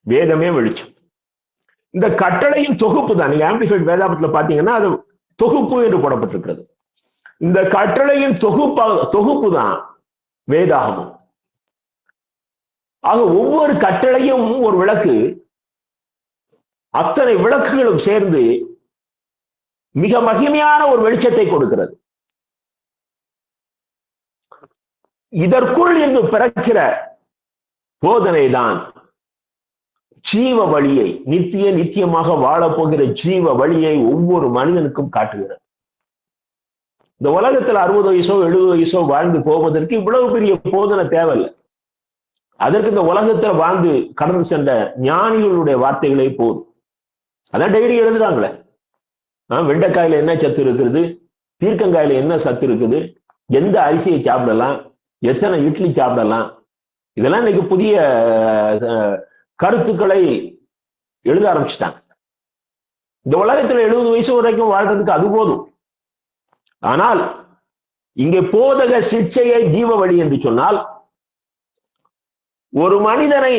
வேதமே வெளிச்சம். இந்த கட்டளையின் தொகுப்பு தான். நீங்க ஆம்பிளிஃபைட் வேதாபத்துல பாத்தீங்கன்னா அது தொகுப்பு என்று போடப்பட்டிருக்கிறது. இந்த கட்டளையின் தொகுப்பு தான் வேதாகமம். ஆக ஒவ்வொரு கட்டளையும் ஒரு விளக்கு. அத்தனை விளக்குகளும் சேர்ந்து மிக மகிமையான ஒரு வெளிச்சத்தை கொடுக்கிறது. இதற்குள் இருந்து பிறக்கிற போதனை தான் ஜீவ வழியை, நித்தியமாக வாழப்போகிற ஜீவ வழியை ஒவ்வொரு மனிதனுக்கும் காட்டுகிறது. இந்த உலகத்துல 60 வயசோ 70 வயசோ வாழ்ந்து போவதற்கு இவ்வளவு பெரிய போதனை தேவையில்லை. அதற்கு இந்த உலகத்துல வாழ்ந்து கடந்து சென்ற ஞானிகளுடைய வார்த்தைகளே போதும். அதான் டைரி எழுதுறாங்களே, வெண்டைக்காயில என்ன சத்து இருக்குது, பீர்க்கங்காயில என்ன சத்து இருக்குது, எந்த அரிசியை சாப்பிடலாம், எத்தனை இட்லி சாப்பிடலாம், இதெல்லாம் இன்னைக்கு புதிய கருத்துக்களை எழுத ஆரம்பிச்சுட்டாங்க. இந்த உலகத்துல 70 வயசு வரைக்கும் வாழ்றதுக்கு அது போதும். ஆனால் இங்கே போதக சிக்ஷையை ஜீவ வழி என்று சொன்னால் ஒரு மனிதனை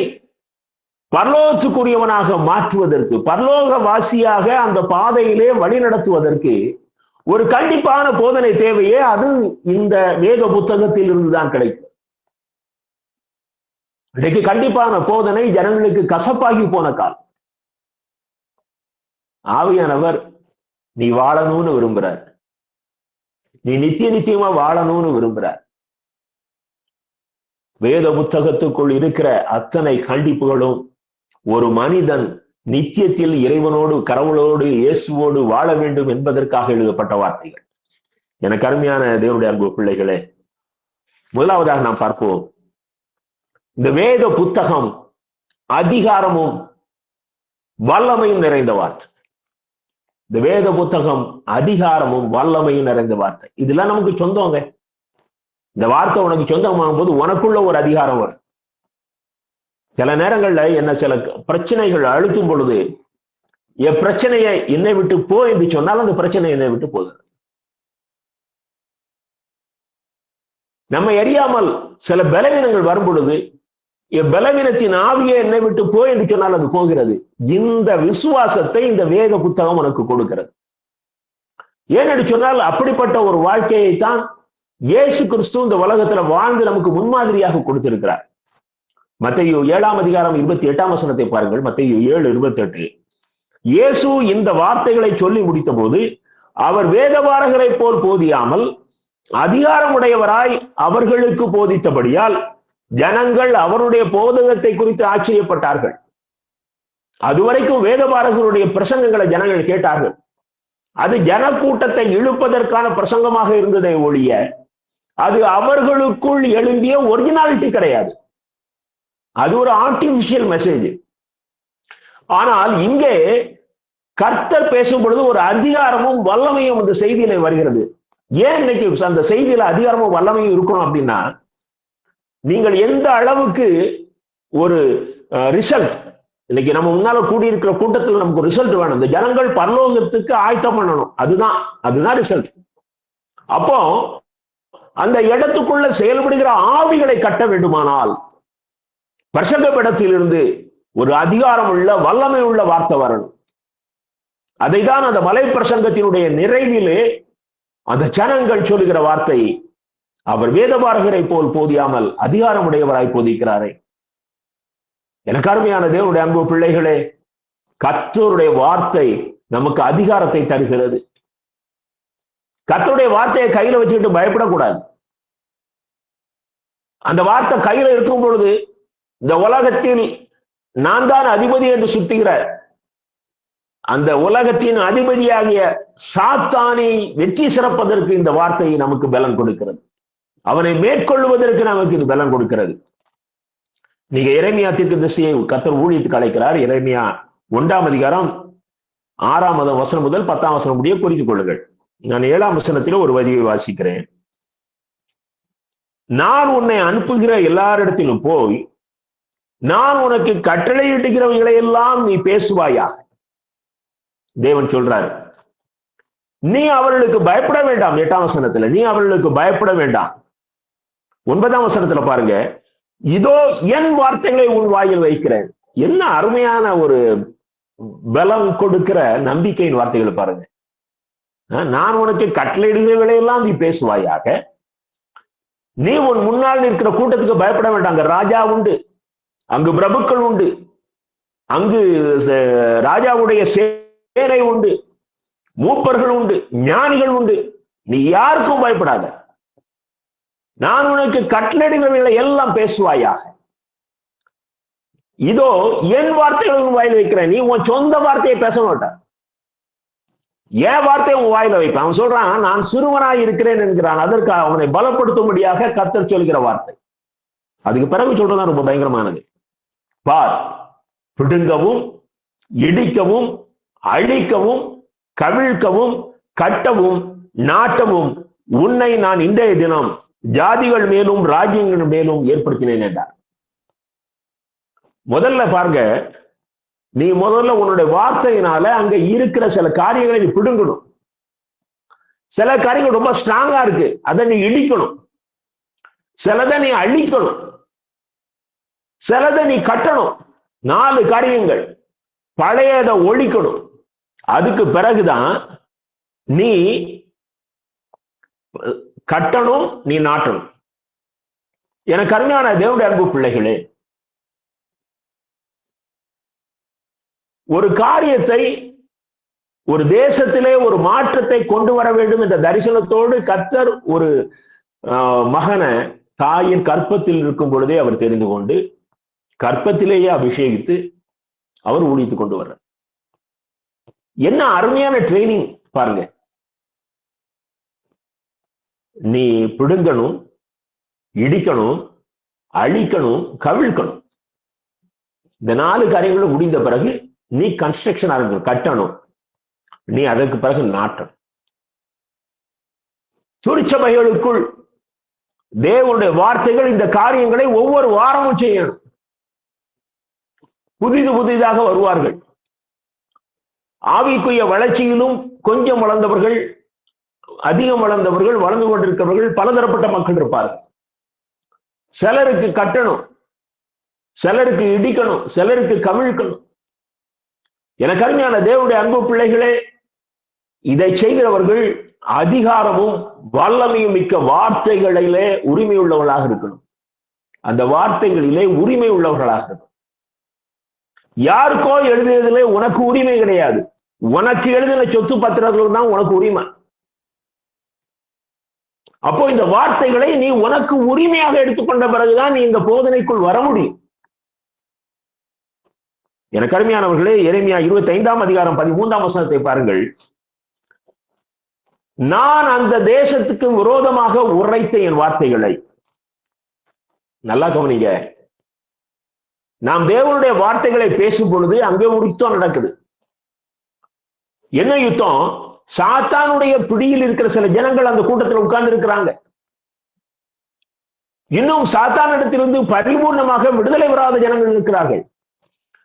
பரலோகத்துக்குரியவனாக மாற்றுவதற்கு, பரலோக வாசியாக அந்த பாதையிலே வழி நடத்துவதற்கு ஒரு கண்டிப்பான போதனை தேவையே. அது இந்த வேத புத்தகத்தில் இருந்துதான் கிடைக்கும். இன்றைக்கு கண்டிப்பான போதனை ஜனங்களுக்கு கசப்பாகி போன காலம். ஆவியானவர் நீ வாழணும்னு விரும்புறார், நீ நித்திய நித்தியமா வாழணும்னு விரும்புறார். வேத புத்தகத்துக்குள் இருக்கிற அத்தனை கண்டிப்புகளும் ஒரு மனிதன் நித்தியத்தில் இறைவனோடு, கடவுளோடு, இயேசுவோடு வாழ வேண்டும் என்பதற்காக எழுதப்பட்ட வார்த்தைகள். எனக்கு அருமையான தேவனுடைய அன்பு பிள்ளைகளே, முதலாவதாக நாம் பார்ப்போம், இந்த வேத புத்தகம் அதிகாரமும் வல்லமையும் நிறைந்த வார்த்தை. இந்த வேத புத்தகம் அதிகாரமும் வல்லமையும் நிறைந்த வார்த்தை. இதெல்லாம் நமக்கு சொந்தங்க. இந்த வார்த்தை உனக்கு சொந்தமாகும் போது உனக்குள்ள ஒரு அதிகாரம் வரும். சில நேரங்கள்ல என்ன சில பிரச்சனைகள் அழுத்தும் பொழுது, என் பிரச்சனையை என்னை விட்டு போ என்று சொன்னால் அந்த பிரச்சனை என்னை விட்டு போகுது. நம்ம அறியாமல் சில பலவீனங்கள் வரும் பொழுது, என் பலவீனத்தின் ஆவியை என்னை விட்டு போ என்று சொன்னால் அது போகிறது. இந்த விசுவாசத்தை இந்த வேத புத்தகம் உனக்கு கொடுக்கிறது. ஏனென்று சொன்னால் அப்படிப்பட்ட ஒரு வாழ்க்கையை தான் இயேசு கிறிஸ்து இந்த உலகத்துல வாழ்ந்து நமக்கு முன்மாதிரியாக கொடுத்திருக்கிறார். மத்தேயு 7ஆம் அதிகாரம் 28ஆம் வசனத்தை பாருங்கள். மத்தேயு 7:28. இயேசு இந்த வார்த்தைகளை சொல்லி முடித்த போது, அவர் வேதபாரகரை போல் போதியாமல் அதிகாரமுடையவராய் அவர்களுக்கு போதித்தபடியால் ஜனங்கள் அவருடைய போதகத்தை குறித்து ஆச்சரியப்பட்டார்கள். அதுவரைக்கும் வேதபாரகருடைய பிரசங்கங்களை ஜனங்கள் கேட்டார்கள். அது ஜனக்கூட்டத்தை இழுப்பதற்கான பிரசங்கமாக இருந்ததை ஒழிய அது அவர்களுக்குள் எழும்பிய ஒரிஜினாலிட்டி கிடையாது. அது ஒரு ஆர்டிபிஷியல் மெசேஜ். ஆனால் இங்கே கர்த்தர் பேசும் பொழுது ஒரு அதிகாரமும் வல்லமையும் அந்த செய்தியில வருகிறது. ஏன் இன்னைக்கு அந்த செய்தியில அதிகாரமும் வல்லமையும் இருக்கணும் அப்படின்னா, நீங்கள் எந்த அளவுக்கு ஒரு ரிசல்ட், இன்னைக்கு நம்ம முன்னால கூடியிருக்கிற கூட்டத்தில் நமக்கு ரிசல்ட் வேணும். இந்த ஜனங்கள் பரலோகத்துக்கு ஆயத்தம் பண்ணணும். அதுதான் ரிசல்ட். அப்போ அந்த இடத்துக்குள்ள செயல்படுகிற ஆவிகளை கட்ட வேண்டுமானால் பிரசங்கப்படத்திலிருந்து ஒரு அதிகாரம் உள்ள வல்லமை உள்ள வார்த்தை வரணும். அதைதான் அந்த மலை பிரசங்கத்தினுடைய நிறைவிலே அந்த ஜனங்கள் சொல்லுகிற வார்த்தை, அவர் வேதபாரகரை போல் போதியாமல் அதிகாரமுடையவராய் போதிக்கிறாரே. எனக்கு அருமையான தேவனுடைய அன்பு பிள்ளைகளே, கர்த்தருடைய வார்த்தை நமக்கு அதிகாரத்தை தருகிறது. கர்த்தருடைய வார்த்தையை கையில வச்சுக்கிட்டு பயப்படக்கூடாது. அந்த வார்த்தை கையில இருக்கும் பொழுது, இந்த உலகத்தில் நான் தான் அதிபதி என்று சுத்துகிற அந்த உலகத்தின் அதிபதியாகிய சாத்தானை வெற்றி சிறப்பதற்கு இந்த வார்த்தை நமக்கு பலன் கொடுக்கிறது. அவனை மேற்கொள்வதற்கு நமக்கு இது பலன் கொடுக்கிறது. நீங்க எரேமியா தீர்க்கதரிசியை கர்த்தர் ஊழியத்துக்கு அழைக்கிறார். எரேமியா 1ஆம் அதிகாரம் 6ஆம் வசனம் முதல் 10ஆம் வசனம் முடிய குறித்துக் கொள்ளுங்கள். நான் 7ஆம் வசனத்திலே ஒரு வரியை வாசிக்கிறேன். நான் உன்னை அனுப்புகிற எல்லாரிடத்திலும் போய் நான் உனக்கு கட்டளையிடுகிறவைகளை எல்லாம் நீ பேசுவாயா. தேவன் சொல்றாரு, நீ அவர்களுக்கு பயப்பட வேண்டாம். 8ஆம் வசனத்துல நீ அவர்களுக்கு பயப்பட வேண்டாம். 9ஆம் வசனத்துல பாருங்க, இதோ என் வார்த்தைகளை உன் வாயில் வைக்கிறேன். என்ன அருமையான ஒரு பலம் கொடுக்கிற நம்பிக்கையின் வார்த்தைகள் பாருங்க. நான் உனக்கு கட்டளையிடுகிறவைகளை எல்லாம் நீ பேசுவாயாக. நீ உன் முன்னால் நிற்கிற கூட்டத்துக்கு பயப்பட வேண்டாம். அங்க ராஜா உண்டு, அங்கு பிரபுக்கள் உண்டு, அங்கு ராஜாவுடைய சேனை உண்டு, மூப்பர்கள் உண்டு, ஞானிகள் உண்டு. நீ யாருக்கும் பயப்படாத. நான் உனக்கு கட்டளையிடுகிறவைகளை எல்லாம் பேசுவாயாக. இதோ என் வார்த்தைகளை உன் வாயில் வைக்கிறேன். நீ உன் சொந்த வார்த்தையை பேச மாட்டான், என் வார்த்தையை உன் வாயில வைப்பேன். அவன் சொல்றான், நான் சிறுவனாய் இருக்கிறேன் என்கிறான். அதற்கு அவனை பலப்படுத்தும்படியாக கர்த்தர் சொல்கிற வார்த்தை. அதுக்கு பிறகு சொல்றதுதான் ரொம்ப பயங்கரமானது. பார், பிடுங்கவும் இடிக்கவும் அழிக்கவும் கவிழ்க்கவும் கட்டவும் நாட்டவும் உன்னை நான் இன்றைய தினம் ஜாதிகள் மேலும் ராஜ்யங்கள் மேலும் ஏற்படுத்தினேன் என்றார். முதல்ல பாருங்க, நீ முதல்ல உன்னுடைய வார்த்தையினால அங்க இருக்கிற சில காரியங்களை நீ பிடுங்கணும். சில காரியங்கள் ரொம்ப ஸ்ட்ராங்கா இருக்கு, அதை நீ இடிக்கணும். சிலதை நீ அழிக்கணும், சிலதை நீ கட்டணும். 4 காரியங்கள். பழையதை ஒழிக்கணும். அதுக்கு பிறகுதான் நீ கட்டணும், நீ நாட்டணும். எனக்கு அருமையான தேவனுடைய அன்பு பிள்ளைகளே, ஒரு காரியத்தை, ஒரு தேசத்திலே ஒரு மாற்றத்தை கொண்டு வர வேண்டும் என்ற தரிசனத்தோடு கர்த்தர் ஒரு மகனை தாயின் கற்பத்தில் இருக்கும் பொழுதே அவர் தெரிந்து கொண்டு கற்பத்திலேயே அபிஷேகித்து அவர் ஊழித்துக் கொண்டு வர்றார். என்ன அருமையான ட்ரைனிங் பாருங்க. நீ பிடுங்கணும், இடிக்கணும், அழிக்கணும், கவிழ்க்கணும். இந்த 4 காரியங்களும் முடிந்த பிறகு நீ கன்ஸ்ட்ரக்ஷன் ஆரம்பிக்கணும், கட்டணும். நீ அதற்கு பிறகு நாட்டணும். திருச்சபைகளுக்குள் தேவனுடைய வார்த்தைகள் இந்த காரியங்களை ஒவ்வொரு வாரமும் செய்யணும். புதிதாக வருவார்கள். ஆவிக்குரிய வளர்ச்சியிலும் கொஞ்சம் வளர்ந்தவர்கள், அதிகம் வளர்ந்தவர்கள், வளர்ந்து கொண்டிருக்கிறவர்கள், பலதரப்பட்ட மக்கள் இருப்பார்கள். சிலருக்கு கட்டணும், சிலருக்கு இடிக்கணும், சிலருக்கு கவிழ்க்கணும். எனக்கு அருமையான தேவனுடைய அன்பு பிள்ளைகளே, இதை செய்கிறவர்கள் அதிகாரமும் வல்லமையும் மிக்க வார்த்தைகளிலே உரிமை உள்ளவர்களாக இருக்கணும். அந்த வார்த்தைகளிலே உரிமை உள்ளவர்களாக இருக்கணும். யாருக்கோ எழுதியதிலே உனக்கு உரிமை கிடையாது. உனக்கு எழுதின சொத்து பத்திரத்தில் தான் உனக்கு உரிமை. அப்போ இந்த வார்த்தைகளை நீ உனக்கு உரிமையாக எடுத்துக்கொண்ட பிறகுதான் நீ இந்த போதனைக்குள் வர முடியும். எனக்கு அருமையானவர்களே, எரேமியா 25ஆம் அதிகாரம் 13ஆம் வசனத்தை பாருங்கள். நான் அந்த தேசத்துக்கு விரோதமாக உரைத்த என் வார்த்தைகளை, நல்லா கவனிங்க. நாம் தேவனுடைய வார்த்தைகளை பேசும் பொழுது அங்கே ஒரு யுத்தம் நடக்குது. என்ன யுத்தம்? சாத்தானுடைய பிடியில் இருக்கிற சில ஜனங்கள் அந்த கூட்டத்தில் உட்கார்ந்து இருக்கிறாங்க. இன்னும் சாத்தானிடத்திலிருந்து பரிபூர்ணமாக விடுதலை பெறாத ஜனங்கள் இருக்கிறார்கள்.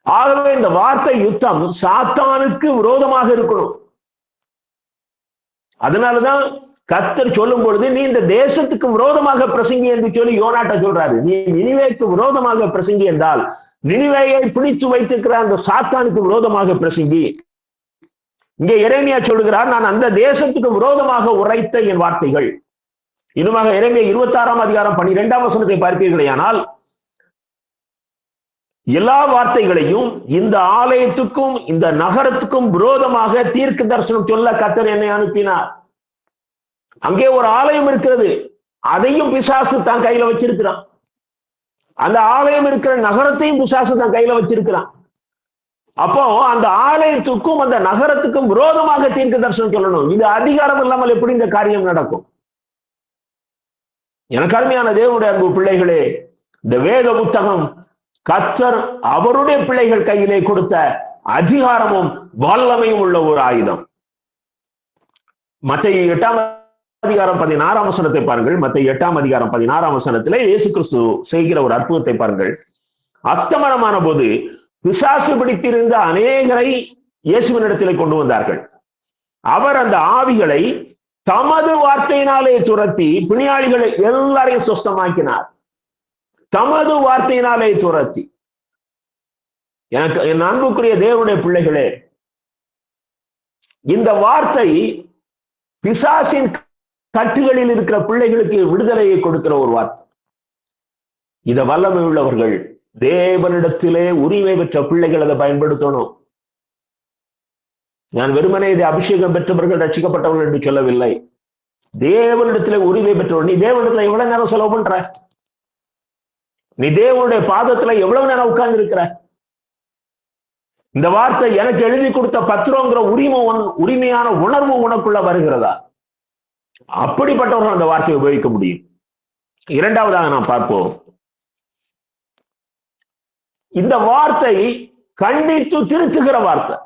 ஆகவே இந்த வார்த்தை யுத்தம் சாத்தானுக்கு விரோதமாக இருக்கணும். அதனாலதான் கர்த்தர் சொல்லும் பொழுது நீ இந்த தேசத்துக்கு விரோதமாக பிரசங்கி என்று சொல்லி யோனாட்ட சொல்றாரு. நீ நினிவேக்கு விரோதமாக பிரசங்கி என்றால் நினிவேயை பிடித்து வைத்திருக்கிற அந்த சாத்தானுக்கு விரோதமாக பிரசங்கி. இங்கே எரேமியா சொல்லுகிறார், நான் அந்த தேசத்துக்கு விரோதமாக உரைத்த என் வார்த்தைகள். இன்னுமாக எரேமியா 26ஆம் அதிகாரம் 12ஆம் வசனத்தை பார்ப்பீர்களேயானால், எல்லா வார்த்தைகளையும் இந்த ஆலயத்துக்கும் இந்த நகரத்துக்கும் விரோதமாக தீர்க்க தரிசனம் சொல்ல கர்த்தர் என்னை அனுப்பினார். அங்கே ஒரு ஆலயம் இருக்கிறது, அதையும் பிசாசு தான் கையில வச்சிருக்கிறான். அந்த ஆலயம் இருக்கிற நகரத்தையும் பிசாசு தான் கையில வச்சிருக்கிறான். அப்போ அந்த ஆலயத்துக்கும் அந்த நகரத்துக்கும் விரோதமாக தீர்க்க தரிசனம் சொல்லணும். இது அதிகாரம் இல்லாமல் எப்படி இந்த காரியம் நடக்கும்? எனக்கு அருமையான தேவனுடைய அன்பு பிள்ளைகளே, இந்த வேத புத்தகம் கர்த்தர் அவருடைய பிள்ளைகள் கையிலே கொடுத்த அதிகாரமும் வல்லமையும் உள்ள ஒரு ஆயுதம். மத்தேயு 8ஆம் அதிகாரம் 16ஆம் வசனத்தை பாருங்கள். மத்தேயு 8ஆம் அதிகாரம் 16ஆம் வசனத்திலே இயேசு கிறிஸ்து செய்கிற ஒரு அற்புதத்தை பாருங்கள். அஸ்தமனமான போது பிசாசு பிடித்திருந்த அநேகரை இயேசுவினிடத்திலே கொண்டு வந்தார்கள். அவர் அந்த ஆவிகளை தமது வார்த்தையினாலே துரத்தி பிணியாளிகளை எல்லாரையும் சுஸ்தமாக்கினார். தமது வார்த்தையினாலே துரத்தி. எனக்கு என் அன்புக்குரிய தேவனுடைய பிள்ளைகளே, இந்த வார்த்தை பிசாசின் கட்டுகளில் இருக்கிற பிள்ளைகளுக்கு விடுதலையை கொடுக்கிற ஒரு வார்த்தை. இத வல்லமை உள்ளவர்கள், தேவனிடத்திலே உரிமை பெற்ற பிள்ளைகள் அதை பயன்படுத்தணும். நான் வெறுமனே இதை அபிஷேகம் பெற்றவர்கள் ரட்சிக்கப்பட்டவர்கள் என்று சொல்லவில்லை. தேவனிடத்திலே உரிமை பெற்றவர்கள். நீ தேவனிடத்துல எவ்வளவு நேரம் செலவு பண்ற? நீ தேவனுடைய பாதத்துல எவ்வளவு நேரம் உட்கார்ந்து இருக்கிற? இந்த வார்த்தை எனக்கு எழுதி கொடுத்த பத்திரங்கிற உரிமையான உணர்வு உனக்குள்ள வருகிறதா? அப்படிப்பட்டவர்கள் அந்த வார்த்தையை உபயோகிக்க முடியும். இரண்டாவதாக நாம் பார்ப்போம், இந்த வார்த்தை கண்டித்து திருத்துகிற வார்த்தை.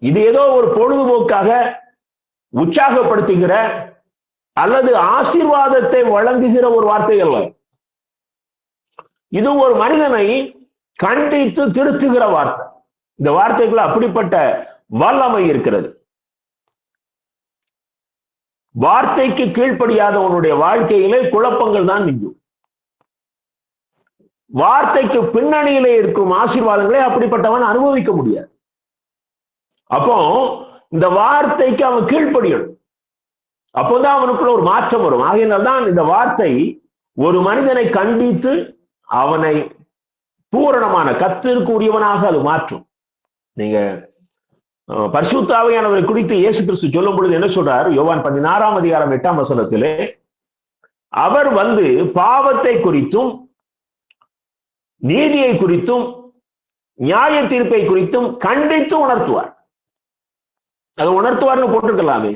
இது ஏதோ ஒரு பொழுதுபோக்காக உற்சாகப்படுத்துகிற அல்லது ஆசீர்வாதத்தை வழங்குகிற ஒரு வார்த்தை அல்ல. இது ஒரு மனிதனை கண்டித்து திருத்துகிற வார்த்தை. இந்த வார்த்தைக்குள்ள அப்படிப்பட்ட வல்லமை இருக்கிறது. வார்த்தைக்கு கீழ்ப்படியாதவனுடைய வாழ்க்கையிலே குழப்பங்கள் தான் மிஞ்சும். வார்த்தைக்கு பின்னணியிலே இருக்கும் ஆசீர்வாதங்களை அப்படிப்பட்டவன் அனுபவிக்க முடியாது. அப்போ இந்த வார்த்தைக்கு அவன் கீழ்ப்படியணும். அப்போதான் அவனுக்குள்ள ஒரு மாற்றம் வரும். ஆகையினால்தான் இந்த வார்த்தை ஒரு மனிதனை கண்டித்து அவனை பூரணமான கர்த்தருக்கு உரியவனாக அது மாற்றும். நீங்க பரிசுத்த ஆவியானவரை குறித்து இயேசு கிறிஸ்து சொல்லும் பொழுது என்ன சொல்றார்? யோவான் 16:8 அவர் வந்து பாவத்தை குறித்தும் நீதியை குறித்தும் நியாய தீர்ப்பை குறித்தும் கண்டித்து உணர்த்துவார். அது உணர்த்துவார்னு போட்டிருக்கலாமே.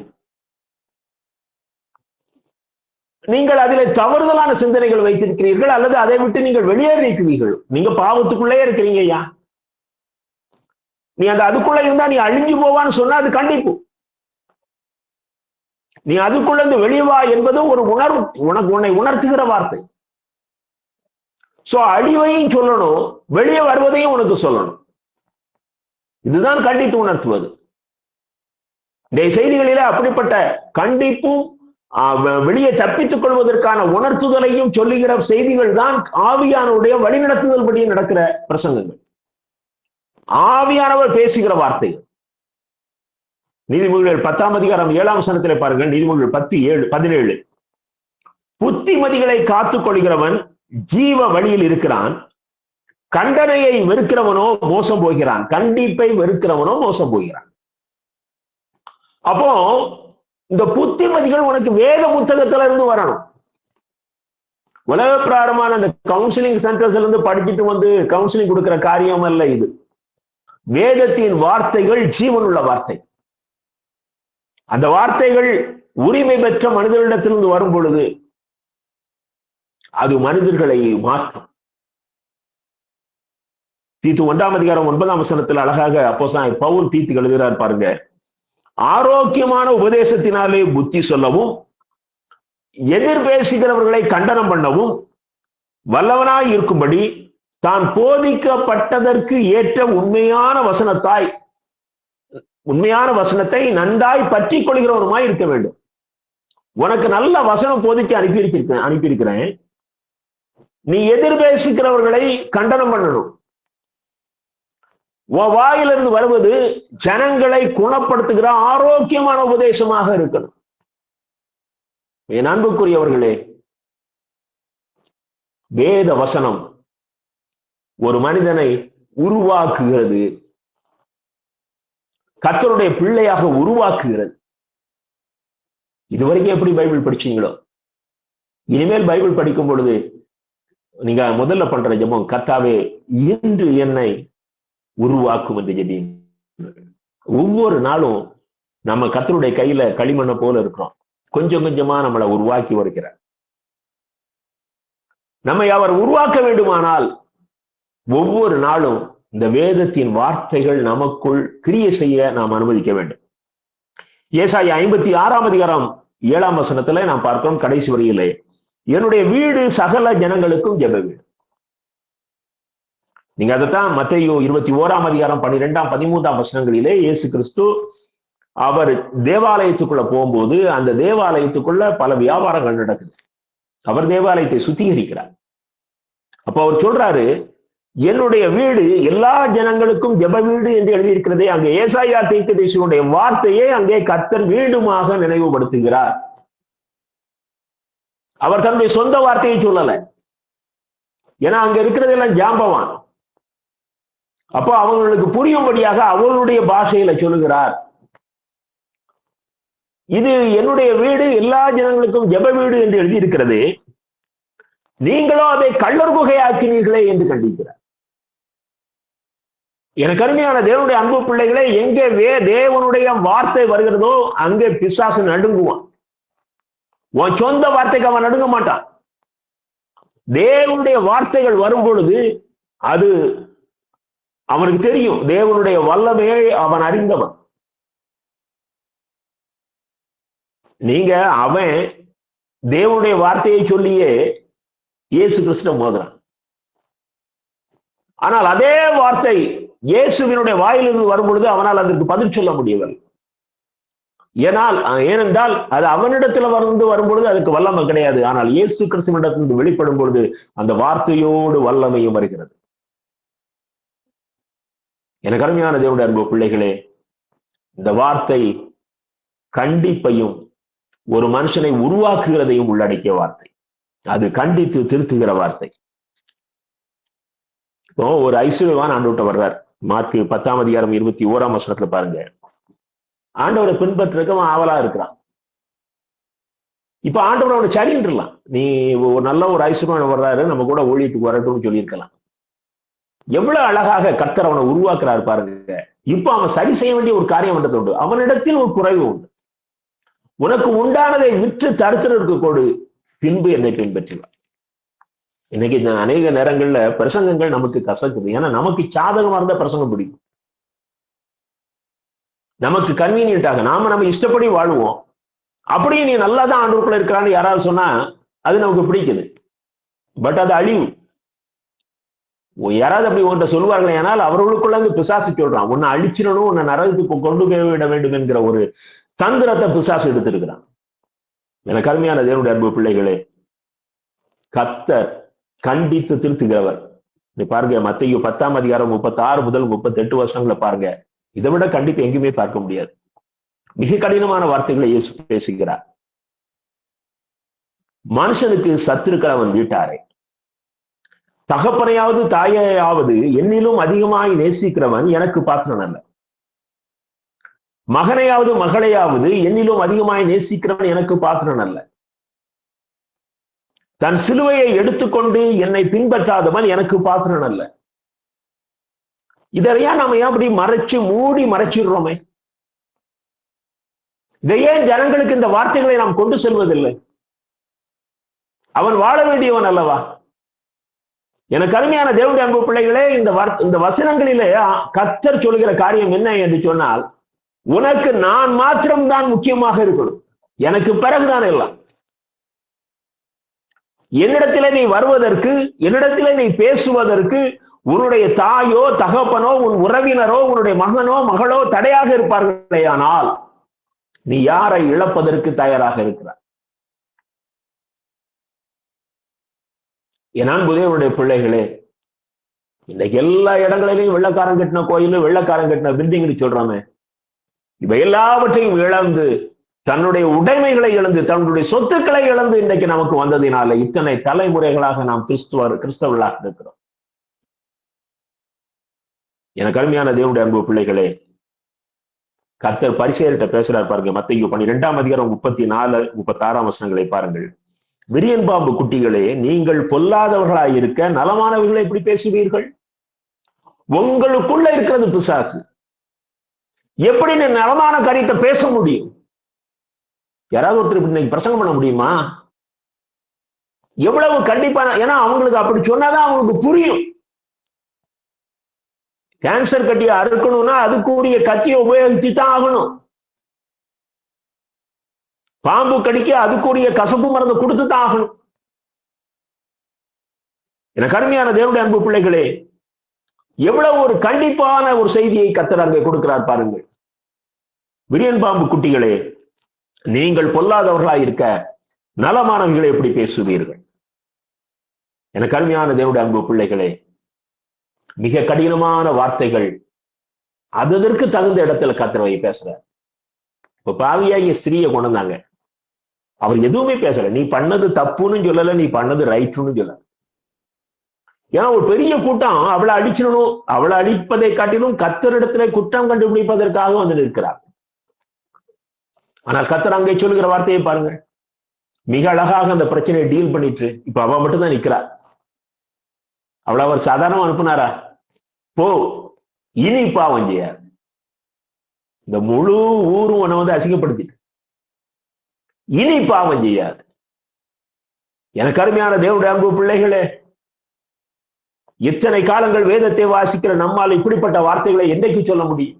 நீங்கள் அதிலே தவறுதலான சிந்தனைகள் வைத்திருக்கிறீர்கள், அல்லது அதை விட்டு நீங்கள் வெளியேறி இருக்கிறீர்கள். நீங்க பாவத்துக்குள்ளே இருக்கிறீங்க. ஐயா, நீ அதுக்குள்ள இருந்தா நீ அழிஞ்சு போவான்னு சொன்னா அது கண்டிப்பு. நீ அதுக்குள்ள இருந்து வெளியே வா என்பது ஒரு உணர்வு, உன்னை உணர்த்துகிற வார்த்தை. சோ அழிவையும் சொல்லணும், வெளியே வருவதையும் உனக்கு சொல்லணும். இதுதான் கண்டித்து உணர்த்துவது. இந்த செய்திகளிலே அப்படிப்பட்ட கண்டிப்பும் வெளியே தப்பித்துக் கொள்வதற்கான உணர்த்துதலையும் சொல்லுகிற செய்திகள் தான் ஆவியானவருடைய வழிநடத்துதல் படி நடக்கிற பிரசங்கங்கள், ஆவியானவர் பேசுகிற வார்த்தைகள். நீதிமொழிகள் 10:7 பாருங்கள். நீதிமொழிகள் 10:17 புத்திமதிகளை காத்துக் கொள்கிறவன் ஜீவ வழியில் இருக்கிறான், கண்டனையை வெறுக்கிறவனோ மோசம் போகிறான். கண்டிப்பை வெறுக்கிறவனோ மோசம் போகிறான். அப்போ இந்த புத்திமதிகள் உனக்கு வேத புத்தகத்துல இருந்து வரணும். உலக பிராரமான அந்த கவுன்சிலிங் சென்டர்ஸ்ல இருந்து படிச்சுட்டு வந்து கவுன்சிலிங் கொடுக்கிற காரியம் அல்ல இது. வேதத்தின் வார்த்தைகள் ஜீவனுள்ள வார்த்தை. அந்த வார்த்தைகள் உரிமை பெற்ற மனிதர்களிடத்திலிருந்து வரும் பொழுது அது மனிதர்களை மாற்றும். தீத்து 1:9 அழகாக அப்போஸ்தலன் பவுல் தீத்துக்கு எழுதுகிறார் பாருங்க. ஆரோக்கியமான உபதேசத்தினாலே புத்தி சொல்லவும், எதிர் பேசுகிறவர்களை கண்டனம் பண்ணவும் வல்லவனாய் இருக்கும்படி தான் போதிக்கப்பட்டதற்கு ஏற்ற உண்மையான வசனத்தை நன்றாய் பற்றி கொள்கிறவருமாய் இருக்க வேண்டும். உனக்கு நல்ல வசனம் போதிக்க அனுப்பியிருக்கிறேன். நீ எதிர் பேசுகிறவர்களை கண்டனம் பண்ணணும். வாயிலிருந்து வருவது ஜனங்களை குணப்படுத்துகிற ஆரோக்கியமான உபதேசமாக இருக்கணும். என் அன்புக்குரியவர்களே, வேத வசனம் ஒரு மனிதனை உருவாக்குகிறது, கர்த்தருடைய பிள்ளையாக உருவாக்குகிறது. இதுவரைக்கும் எப்படி பைபிள் படிச்சீங்களோ, இனிமேல் பைபிள் படிக்கும் பொழுது நீங்க முதல்ல பண்ற ஜெபம், கர்த்தாவே இன்று என்னை உருவாக்கும் என்று ஜெபிங்க. ஒவ்வொரு நாளும் நம்ம கர்த்தருடைய கையில களிமண்ணை போல இருக்கிறோம். கொஞ்சம் கொஞ்சமா நம்மளை உருவாக்கி வருகிறார். நம்மை அவர் உருவாக்க வேண்டுமானால் ஒவ்வொரு நாளும் இந்த வேதத்தின் வார்த்தைகள் நமக்குள் கிரியை செய்ய நாம் அனுமதிக்க வேண்டும். ஏசாயா 56:7 நாம் பார்க்கிறோம் கடைசி வரியிலே, என்னுடைய வீடு சகல ஜனங்களுக்கும் ஜெப வீடு. நீங்க அதைத்தான் மத்தேயு 21:12-13 இயேசு கிறிஸ்து அவர் தேவாலயத்துக்குள்ள போகும்போது அந்த தேவாலயத்துக்குள்ள பல வியாபாரங்கள் நடக்குது. அவர் தேவாலயத்தை சுத்திகரிக்கிறார். அப்ப அவர் சொல்றாரு, என்னுடைய வீடு எல்லா ஜனங்களுக்கும் ஜெப வீடு என்று எழுதியிருக்கிறதே. அங்கே ஏசாயா தீர்க்கதரிசியுடைய வார்த்தையை அங்கே கர்த்தர் மீண்டுமாக நினைவுபடுத்துகிறார். அவர் தன்னுடைய சொந்த வார்த்தையை சொல்லல. ஏன்னா அங்க இருக்கிறதெல்லாம் ஜாம்பவான். அப்போ அவங்களுக்கு புரியும்படியாக அவர்களுடைய பாஷையில சொல்லுகிறார். இது என்னுடைய வீடு எல்லா ஜனங்களுக்கும் ஜெப வீடு என்று எழுதியிருக்கிறது, நீங்களோ அதை கள்ளர் குகையாக்கினீர்களே என்று கண்டிக்கிறார். எனக்கு அருமையான தேவனுடைய அன்பு பிள்ளைகளே, எங்கே தேவனுடைய வார்த்தை வருகிறதோ அங்கே பிசாசு நடுங்குவான். உன் சொந்த வார்த்தைக்கு அவன் நடுங்க மாட்டான். தேவனுடைய வார்த்தைகள் வரும் பொழுது அது அவனுக்கு தெரியும். தேவனுடைய வல்லமையை அவன் அறிந்தவன். நீங்க அவன் தேவனுடைய வார்த்தையை சொல்லியே இயேசு கிறிஸ்துவை மோதுறான். ஆனால் அதே வார்த்தை இயேசுவினுடைய வாயிலிருந்து வரும் பொழுது அவனால் அதற்கு பதில் சொல்ல முடியவில்லை. ஏனென்றால் அது அவனிடத்துல வரும் பொழுது அதுக்கு வல்லமை கிடையாது. ஆனால் இயேசு கிறிஸ்துவிடத்திலிருந்து வெளிப்படும் பொழுது அந்த வார்த்தையோடு வல்லமையும் வருகிறது. எனக்கு அருமையான தேவனுடைய அன்பு பிள்ளைகளே, இந்த வார்த்தை கண்டிப்பையும் ஒரு மனுஷனை உருவாக்குகிறதையும் உள்ளடக்கிய வார்த்தை. அது கண்டித்து திருத்துகிற வார்த்தை. இப்போ ஒரு ஐஸ்வர்யவான் ஆண்டவர்கிட்ட வர்றார். மார்க் 10:21 பாருங்க. ஆண்டவரை பின்பற்றுறதுக்கு அவன் ஆவலா இருக்கிறான். இப்ப ஆண்டவர் அவனை சரின்றலாம். நீ ஒரு நல்ல ஒரு ஐஸ்வர்யவான் வர்றாரு, நம்ம கூட ஊழியத்துக்கு வரட்டும்னு சொல்லியிருக்கலாம். எவ்வளவு அழகாக கர்த்தர் அவனை உருவாக்குறாரு பாருங்க. இப்ப அவன் சரி செய்ய வேண்டிய ஒரு காரியம் வந்தது உண்டு. அவனிடத்தில் ஒரு குறைவு உண்டு. உனக்கு உண்டானதை விற்று தரித்திரருக்கு கொடு, பின்பு என்னை பின்பற்றினார். இன்னைக்கு அநேக நேரங்கள்ல பிரசங்கங்கள் நமக்கு கசக்குது. ஏன்னா நமக்கு சாதகமா இருந்த பிரசங்கம் பிடிக்கும். நமக்கு கன்வீனியன்டாக நம்ம இஷ்டப்படி வாழ்வோம். அப்படியே நீ நல்லா தான் ஆண்டவருக்குள்ள இருக்கிறான்னு யாராவது சொன்னா அது நமக்கு பிடிக்குது. பட் அது அழிவு. யாராவது அப்படி ஒன்றை சொல்வார்கள், ஏனால் அவர்களுக்குள்ள பிசாசு சொல்றான், உன்னை அழிச்சிடணும், உன்னை நரகத்துக்கு கொண்டு போய் விட வேண்டும் என்கிற ஒரு தந்திரத்தை பிசாசு எடுத்திருக்கிறான். எனக்கு அருமையான தேவனுடைய அன்பு பிள்ளைகளே, கர்த்தர் கண்டித்து திருத்துகிறவர். நீ பாருங்க, மத்தேயு 10:36 முதல் 38 பாருங்க. இதை விட கண்டிப்பு எங்குமே பார்க்க முடியாது. மிக கடினமான வார்த்தைகளை இயேசு பேசுகிறார். மனுஷனுக்கு சத்துருக்கள் அவன் வீட்டாரே, தகப்பனையாவது தாயையாவது என்னிலும் அதிகமாய் நேசிக்கிறவன் எனக்கு பாத்திரன் அல்ல. மகனையாவது மகளையாவது என்னிலும் அதிகமாய் நேசிக்கிறவன் எனக்கு பாத்திரன் அல்ல. தன் சிலுவையை எடுத்துக்கொண்டு என்னை பின்பற்றாதவன் எனக்கு பாத்திரன் அல்ல. இதையா நாம ஏன் அப்படி மூடி மறைச்சிடுறோமே? இதை ஏன் ஜனங்களுக்கு இந்த வார்த்தைகளை நாம் கொண்டு செல்வதில்லை? அவன் வாழ வேண்டியவன் அல்லவா? எனக்கு அருமையான தேவனுடைய அன்பு பிள்ளைகளே, இந்த வசனங்களிலே கர்த்தர் சொல்கிற காரியம் என்ன என்று சொன்னால், உனக்கு நான் மாத்திரம்தான் முக்கியமாக இருக்கணும், எனக்கு பிறகுதான் எல்லாம். என்னிடத்திலே நீ வருவதற்கு, என்னிடத்திலே நீ பேசுவதற்கு உன்னுடைய தாயோ தகப்பனோ உன் உறவினரோ உன்னுடைய மகனோ மகளோ தடையாக இருப்பார்களே, ஆனால் நீ யாரை இழப்பதற்கு தயாராக இருக்கிறார்? என் அன்பு தேவனுடைய பிள்ளைகளே, இன்னைக்கு எல்லா இடங்களிலையும் வெள்ளக்காரன் கட்டின கோயில், வெள்ளக்காரன் கட்டின பில்டிங் சொல்றாமே, இவை எல்லாவற்றையும் இழந்து, தன்னுடைய உடைமைகளை இழந்து, தன்னுடைய சொத்துக்களை இழந்து இன்றைக்கு நமக்கு வந்ததினால இத்தனை தலைமுறைகளாக நாம் கிறிஸ்தவர்களாக இருக்கிறோம். எனக்கு அருமையான தேவனுடைய அன்பு பிள்ளைகளே, கர்த்தர் பரிசேயர்கிட்ட பேசுறார் பாருங்க. மத்தேயு 12:34-36 பாருங்கள். விரியன் பாம்பு குட்டிகளே, நீங்கள் பொல்லாதவர்களாய் இருக்க நலமானவர்களை எப்படி பேசுவீர்கள்? உங்களுக்குள்ள இருக்கிறது பிசாசு. எப்படி நீ நலமான காரியத்தை பேச முடியும்? யாராவது ஒருத்தர் இன்னைக்கு பிரசங்கம் பண்ண முடியுமா? எவ்வளவு கண்டிப்பா, ஏன்னா அவங்களுக்கு அப்படி சொன்னாதான் அவங்களுக்கு புரியும். கேன்சர் கட்டியை அறுக்கணும்னா அதுக்குரிய கத்தியை உபயோகிச்சு தான் ஆகணும். பாம்பு கடிக்க அதுக்குரிய கசப்பு மருந்து கொடுத்து தான் ஆகணும். எனக்கு அருமையான தேவனுடைய அன்பு பிள்ளைகளே, எவ்வளவு ஒரு கண்டிப்பான ஒரு செய்தியை கர்த்தர் அங்கே கொடுக்கிறார் பாருங்கள். விரியன் பாம்பு குட்டிகளே, நீங்கள் பொல்லாதவர்களாய் இருக்க நலமானவர்களை எப்படி பேசுவீர்கள்? எனக்கு அருமையான தேவனுடைய அன்பு பிள்ளைகளே, மிக கடினமான வார்த்தைகள் அதற்கு தகுந்த இடத்துல கர்த்தர் பேசுறார். இப்ப பாவியாகிய ஸ்திரீயை கொண்டு வந்தாங்க, அவர் எதுவுமே பேசல. நீ பண்ணது தப்புன்னு சொல்லல, நீ பண்ணது ரைட்டுன்னு சொல்லல. ஏன்னா ஒரு பெரிய கூட்டம் அவளை அடிச்சிடணும், அவளை அடிப்பதை காட்டிலும் கர்த்தரிடத்திலே குற்றம் கண்டுபிடிப்பதற்காக வந்து நிற்கிறார். ஆனால் கர்த்தர் அங்கே சொல்லுகிற வார்த்தையை பாருங்க, மிக அழகாக அந்த பிரச்சனையை டீல் பண்ணிட்டு இப்ப அவ மட்டும் தான் நிற்கிறார். அவளை அவர் சாதாரணமா அனுப்புனாரா? போ, இனி பாவம் செய்யார். இந்த முழு ஊரும் உன்னை வந்து அசிங்கப்படுத்திட்டு இனி பாவம் செய்யாது. எனக்கு அருமையான தேவனுடைய அன்பு பிள்ளைகளே, எத்தனை காலங்கள் வேதத்தை வாசிக்கிற நம்மால் இப்படிப்பட்ட வார்த்தைகளை என்றைக்கு சொல்ல முடியும்?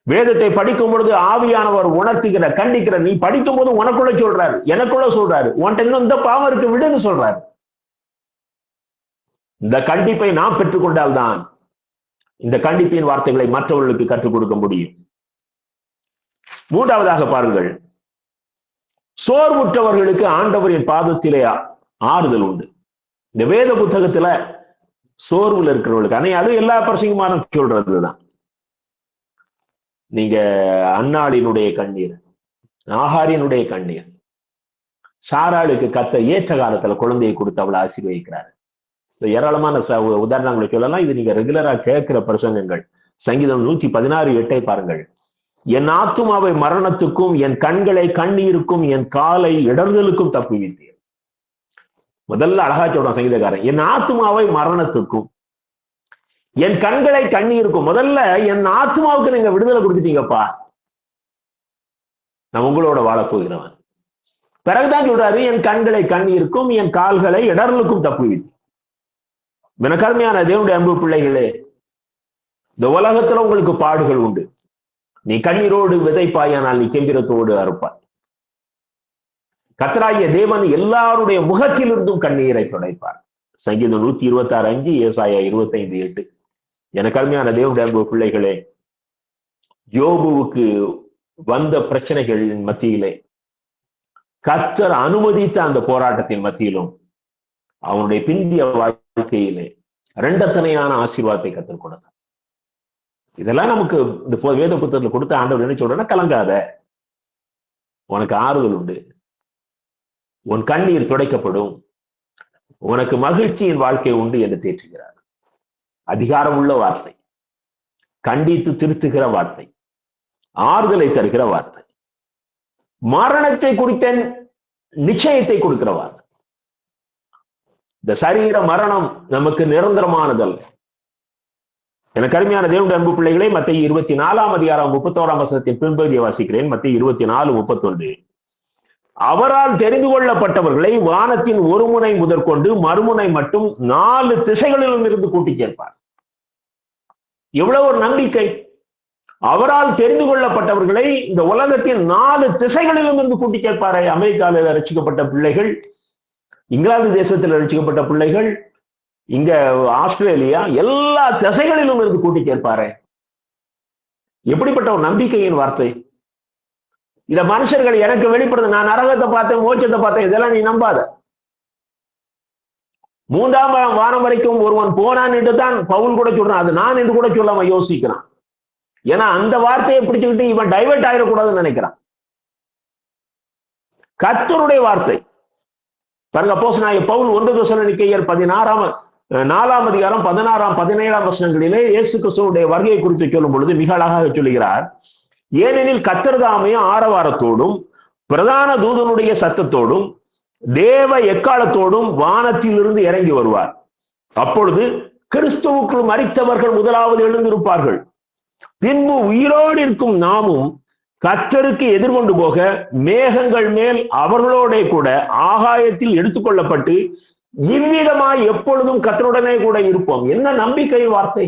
வேதத்தை படிக்கும் பொழுது ஆவியானவர் உணர்த்துகிற, கண்டிக்கிற, நீ படிக்கும் போது உனக்குள்ள சொல்றாரு, எனக்குள்ள சொல்றாரு, உன்கிட்ட இன்னும் இந்த பாவம் இருக்கு விடுன்னு சொல்றாரு. இந்த கண்டிப்பை நாம் பெற்றுக்கொண்டால்தான் இந்த கண்டிப்பின் வார்த்தைகளை மற்றவர்களுக்கு கற்றுக் கொடுக்க முடியும். மூன்றாவதாக பாருங்கள், சோர்வுற்றவர்களுக்கு ஆண்டவரின் பாதத்திலே ஆறுதல் உண்டு. இந்த வேத புத்தகத்துல சோர்வுல இருக்கிறவர்களுக்கு, அது எல்லா பிரசங்கமான சொல்றதுதான். நீங்க அன்னாளினுடைய கண்ணீர், ஆகாரினுடைய கண்ணீர், சாராளுக்கு கர்த்தர் ஏற்ற காலத்துல குழந்தையை கொடுத்து அவளை ஆசீர்வதிக்கிறார். ஏராளமான உதாரணங்களை சொல்லலாம். இது நீங்க ரெகுலரா கேட்கிற பிரசங்கங்கள். சங்கீதம் 116:8 பாருங்கள். என் ஆத்துமாவை மரணத்துக்கும், என் கண்களை கண்ணீருக்கும், என் காலை இடர்தலுக்கும் தப்புவித்தீர். முதல்ல அழகா சொல்றான் சங்கீதக்காரன், என் ஆத்துமாவை மரணத்துக்கும், என் கண்களை கண்ணீருக்கும். முதல்ல என் ஆத்மாவுக்கு நீங்க விடுதலை கொடுத்துட்டீங்கப்பா, நான் உங்களோட வாழப்போகிறவன். பிறகுதான் சொல்றாரு, என் கண்களை கண்ணீருக்கும், என் கால்களை இடர்லுக்கும் தப்புவித்து. எனக்கு அருமையான தேவனுடைய அன்பு பிள்ளைகளே, இந்த உலகத்துல உங்களுக்கு பாடுகள் உண்டு. நீ கண்ணீரோடு விதைப்பாயானால் நீ கெம்பிரத்தோடு அறுப்பாய். கர்த்தராகிய தேவன் எல்லாருடைய முகத்திலிருந்தும் கண்ணீரை துடைப்பார். சங்கீதம் 126:5, ஏசாயா 25:8. எனக்கு அருமையான தேவனுடைய அன்பு பிள்ளைகளே, யோபுவுக்கு வந்த பிரச்சனைகளின் மத்தியிலே, கர்த்தர் அனுமதித்த அந்த போராட்டத்தின் மத்தியிலும், அவனுடைய பிந்திய வாழ்க்கையிலே இரண்டத்தனையான ஆசீர்வாதத்தை கர்த்தர் கொடுத்தார். இதெல்லாம் நமக்கு இந்த வேத புத்தகத்துல கொடுத்த ஆண்டவர் என்ன சொல்றேன்னா, கலங்காத, உனக்கு ஆறுதல் உண்டு, உன் கண்ணீர் துடைக்கப்படும், உனக்கு மகிழ்ச்சியின் வாழ்க்கை உண்டு என்று தேற்றுகிறார். அதிகாரம் உள்ள வார்த்தை, கண்டித்து திருத்துகிற வார்த்தை, ஆறுதலை தருகிற வார்த்தை, மரணத்தை குறித்த நிச்சயத்தை கொடுக்கிற வார்த்தை. இந்த சரீர மரணம் நமக்கு நிரந்தரமானதல்ல. எனக்கு அருமையான தேவனுடைய அன்பு பிள்ளைகளே, மத்தேயு 24:31 பின்பகுதியை வாசிக்கிறேன். மத்தேயு 24:31. அவரால் தெரிந்து கொள்ளப்பட்டவர்களை வானத்தின் ஒரு முனை முதற்கொண்டு மறுமுனை மட்டும் 4 திசைகளிலும் இருந்து கூட்டி சேர்ப்பார். எவ்வளவு ஒரு நம்பிக்கை! அவரால் தெரிந்து கொள்ளப்பட்டவர்களை இந்த உலகத்தின் 4 திசைகளிலும் இருந்து கூட்டி கேட்பாரு. அமெரிக்காவில் ரட்சிக்கப்பட்ட பிள்ளைகள், இங்கிலாந்து தேசத்தில் ரட்சிக்கப்பட்ட பிள்ளைகள், இங்க ஆஸ்திரேலியா, எல்லா திசைகளிலும் இருந்து கூட்டி கேட்பாரு. எப்படிப்பட்ட ஒரு நம்பிக்கையின் வார்த்தை! இத மனுஷர்கள் எனக்கு வெளிப்படுது, நான் நரகத்தை பார்த்தேன், மோட்சத்தை பார்த்தேன், இதெல்லாம் நீ நம்பாத. 3ஆம் வானம் வரைக்கும் ஒருவன் போனான் என்று தான் பவுல் கூட சொல்றான். அது நான் என்று கூட சொல்லாம யோசிக்கிறான். ஏன்னா அந்த வார்த்தையை பிடிச்சுக்கிட்டு இவன் டைவர்ட் ஆயிடக்கூடாதுன்னு நினைக்கிறான். கர்த்தருடைய வார்த்தை பாருங்க. அப்போஸ்தலனாகிய பவுல் 1 தெசலோனிக்கேயர் 4ஆம் அதிகாரம் 16, 17 வசனங்களிலே இயேசு கிறிஸ்துவுடைய வருகையை குறித்து சொல்லும் பொழுது மிக அழகாக சொல்லுகிறார். ஏனெனில் கர்த்தர் தாமே ஆரவாரத்தோடும் பிரதான தூதனுடைய சத்தத்தோடும் தேவ எக்காலத்தோடும் வானத்திலிருந்து இறங்கி வருவார். அப்பொழுது கிறிஸ்துவுக்குள் மரித்தவர்கள் முதலாவது எழுந்திருப்பார்கள். பின்பு உயிரோடு இருக்கும் நாமும் கர்த்தருக்கு எதிர்கொண்டு போக மேகங்கள் மேல் அவர்களோட கூட ஆகாயத்தில் எடுத்துக்கொள்ளப்பட்டு இவ்விதமாய் எப்பொழுதும் கர்த்தருடனே கூட இருப்போம். என்ன நம்பிக்கை வார்த்தை!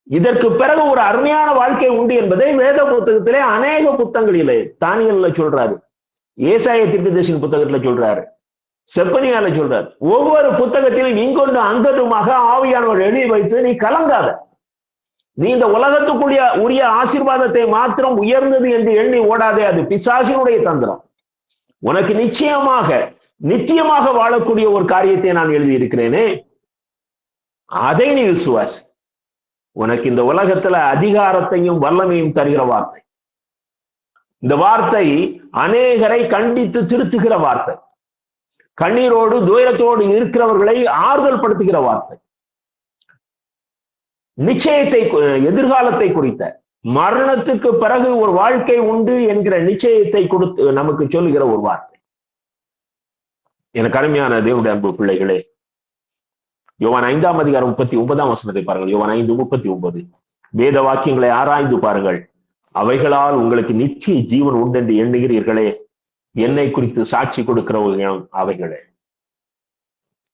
இதற்கு பிறகு ஒரு அருமையான வாழ்க்கை உண்டு என்பதை வேத புத்தகத்திலே அநேக புத்தகங்களிலே, தானியேல்ல சொல்றாரு, ஏசாயா தீர்க்கதரிசியின் புத்தகத்துல சொல்றாரு, செப்பனியால சொல்றாரு. ஒவ்வொரு புத்தகத்திலும் இங்கொண்டு அங்கொன்றுமாக ஆவியானவர் எழுதி வைத்து, நீ கலங்காத, நீ இந்த உலகத்துக்குரிய உரிய ஆசீர்வாதத்தை மாத்திரம் உயர்ந்தது என்று எண்ணி ஓடாதே, அது பிசாசினுடைய தந்திரம். உனக்கு நிச்சயமாக வாழக்கூடிய ஒரு காரியத்தை நான் எழுதி இருக்கிறேனே, அதை நீ விசுவாசி. உனக்கு இந்த உலகத்துல அதிகாரத்தையும் வல்லமையும் தருகிற வார்த்தை. இந்த வார்த்தை அநேகரை கண்டித்து திருத்துகிற வார்த்தை, கண்ணீரோடு துயரத்தோடு இருக்கிறவர்களை ஆறுதல் படுத்துகிற வார்த்தை, நிச்சயத்தை, எதிர்காலத்தை குறித்த, மரணத்துக்கு பிறகு ஒரு வாழ்க்கை உண்டு என்கிற நிச்சயத்தை கொடுத்து நமக்கு சொல்லுகிற ஒரு வார்த்தை. எனக்கு அருமையான தேவனுடைய அன்பு பிள்ளைகளே, யோவான் 5ஆம் அதிகாரம் 39ஆம் வசனத்தை பாருங்கள். யோவான் 5:39. வேத வாக்கியங்களை ஆராய்ந்து பாருங்கள், அவைகளால் உங்களுக்கு நிச்சய ஜீவன் உண்டு என்று எண்ணுகிறீர்களே, என்னை குறித்து சாட்சி கொடுக்கிறவர்கள் அவைகளே.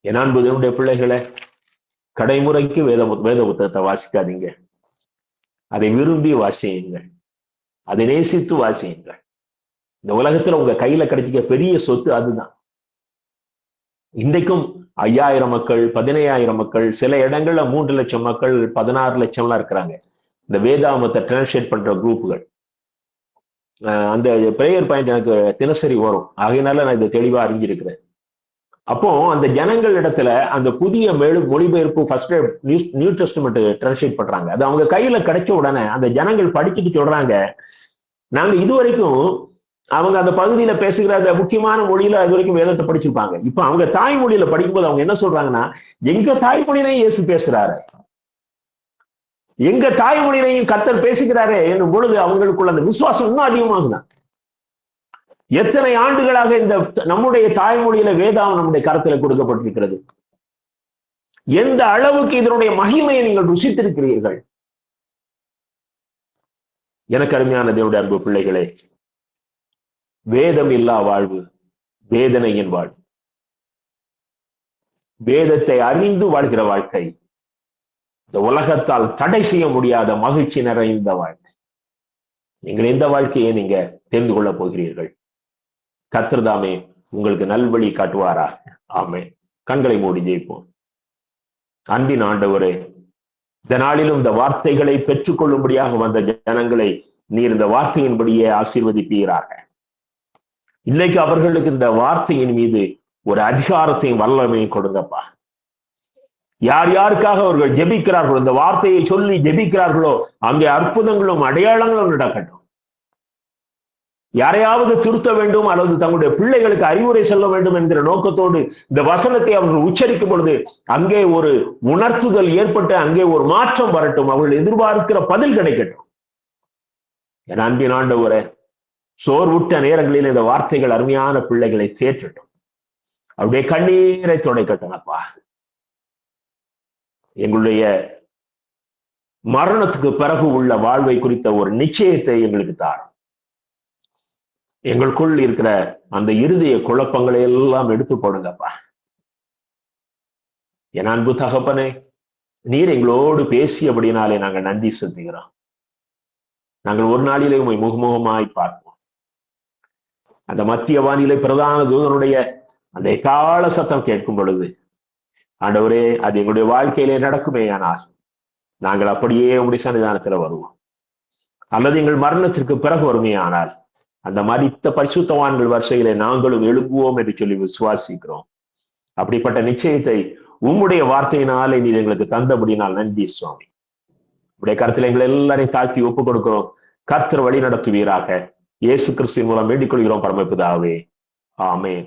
என் அன்பு தேவனுடைய பிள்ளைகளே, கடைமுறைக்கு வேத புத்தகத்தை வாசிக்காதீங்க, அதை விரும்பி வாசியுங்கள், அதை நேசித்து வாசியுங்கள். இந்த உலகத்துல உங்க கையில கிடைச்சிக்க பெரிய சொத்து அதுதான். இன்றைக்கும் 5000 மக்கள், 15000 மக்கள், சில இடங்கள்ல 3 லட்சம் மக்கள், 16 லட்சம்லாம் இருக்கிறாங்க. இந்த வேதாமத்தை டிரான்ஸ்லேட் பண்ற குரூப்புகள். அந்த பிரேயர் பாயிண்ட் எனக்கு தினசரி வரும், ஆகையினால நான் இதை தெளிவா அறிஞ்சிருக்கிறேன். அப்போ அந்த ஜனங்கள் இடத்துல அந்த புதிய மொழிபெயர்ப்பு ஃபர்ஸ்ட் நியூ டெஸ்டமெண்ட் டிரான்ஸ்லேட் பண்றாங்க. அது அவங்க கையில கிடைச்ச உடனே அந்த ஜனங்கள் படிச்சுட்டு சொல்றாங்க, நாங்க இதுவரைக்கும் அவங்க அந்த பகுதியில பேசுகிற அந்த முக்கியமான மொழியில அது வரைக்கும் வேதத்தை படிச்சிருப்பாங்க. இப்ப அவங்க தாய்மொழியில படிக்கும்போது அவங்க என்ன சொல்றாங்கன்னா, எங்க தாய்மொழியிலையும் இயேசு பேசுறாரு, எங்க தாய்மொழியிலையும் கர்த்தர் பேசுகிறாரே என்னும் பொழுது அவங்களுக்குள்ள அந்த விசுவாசம் இன்னும் அதிகமாகுதான். எத்தனை ஆண்டுகளாக இந்த நம்முடைய தாய்மொழியில வேதாவும் நம்முடைய கரத்துல கொடுக்கப்பட்டிருக்கிறது. எந்த அளவுக்கு இதனுடைய மகிமையை நீங்கள் ருசித்திருக்கிறீர்கள். எனக்கு அருமையான தேவனுடைய அன்பு பிள்ளைகளே, வேதம் இல்லா வாழ்வு வேதனையின் வாழ்வு. வேதத்தை அறிந்து வாழ்கிற வாழ்க்கை இந்த உலகத்தால் தடை செய்ய முடியாத மகிழ்ச்சி நிறைந்த வாழ்க்கை. நீங்கள் எந்த வாழ்க்கையை நீங்க தெரிந்து கொள்ள போகிறீர்கள்? கர்த்தர் தாமே உங்களுக்கு நல்வழி காட்டுவாரா. ஆமென். கண்களை மூடி ஜெயிப்போம். அன்பின் ஆண்டவரே, இந்த நாளிலும் இந்த வார்த்தைகளை பெற்றுக்கொள்ளும்படியாக வந்த ஜனங்களை நீர் இந்த வார்த்தையின்படியே ஆசீர்வதிப்பீராக. இன்னைக்கு அவர்களுக்கு இந்த வார்த்தையின் மீது ஒரு அதிகாரத்தையும் வல்லமையும் கொடுங்கப்பா. யார் யாருக்காக அவர்கள் ஜெபிக்கிறார்களோ, இந்த வார்த்தையை சொல்லி ஜெபிக்கிறார்களோ, அங்கே அற்புதங்களும் அடையாளங்களும் நடக்கட்டும். யாரையாவது திருத்த வேண்டும் அல்லது தங்களுடைய பிள்ளைகளுக்கு அறிவுரை சொல்ல வேண்டும் என்கிற நோக்கத்தோடு இந்த வசனத்தை அவர்கள் உச்சரிக்கும் பொழுது அங்கே ஒரு உணர்த்துதல் ஏற்பட்டு அங்கே ஒரு மாற்றம் வரட்டும். அவர்கள் எதிர்பார்க்கிற பதில் கிடைக்கட்டும். என் அன்பின் ஆண்டவரே, சோர்வுட்ட நேரங்களில் இந்த வார்த்தைகள் அருமையான பிள்ளைகளை தேற்றட்டும். அவருடைய கண்ணீரை துடைக்கட்டும் அப்பா. எங்களுடைய மரணத்துக்கு பிறகு உள்ள வாழ்வை குறித்த ஒரு நிச்சயத்தை எங்களுக்கு தாரும். எங்களுக்குள் இருக்கிற அந்த இருதய குழப்பங்களை எல்லாம் எடுத்து போடுங்கப்பா. என் அன்பு தகப்பனே, நீர் எங்களோடு பேசியபடினாலே நாங்கள் நன்றி செலுத்துகிறோம். நாங்கள் ஒரு நாளிலே உம்மை முகமுகமாய் பார்ப்போம். அந்த மத்திய வானிலை பிரதான தூதனுடைய அந்த கால சத்தம் கேட்கும் பொழுது ஆண்டவரே, அது எங்களுடைய வாழ்க்கையிலே நடக்குமே. ஆனால் நாங்கள் அப்படியே உம்முடைய சன்னிதானத்துல வருவோம். அல்லது எங்கள் மரணத்திற்கு பிறகு வருமே. ஆனால் அந்த மரித்த பரிசுத்தவான்கள் வரிசையிலே நாங்களும் எழுப்புவோம் என்று சொல்லி விசுவாசிக்கிறோம். அப்படிப்பட்ட நிச்சயத்தை உம்முடைய வார்த்தையினாலே நீர் எங்களுக்கு தந்தபடினால் நன்றி சுவாமி. உடைய கருத்தில் எங்களை எல்லாரையும் தாழ்த்தி ஒப்புக் கொடுக்கிறோம். கர்த்தர் வழி நடத்துவீராக. இயேசு கிறிஸ்துவின் மூலம் வேண்டிக் கொள்கிறோம் பரமபிதாவே. ஆமென்.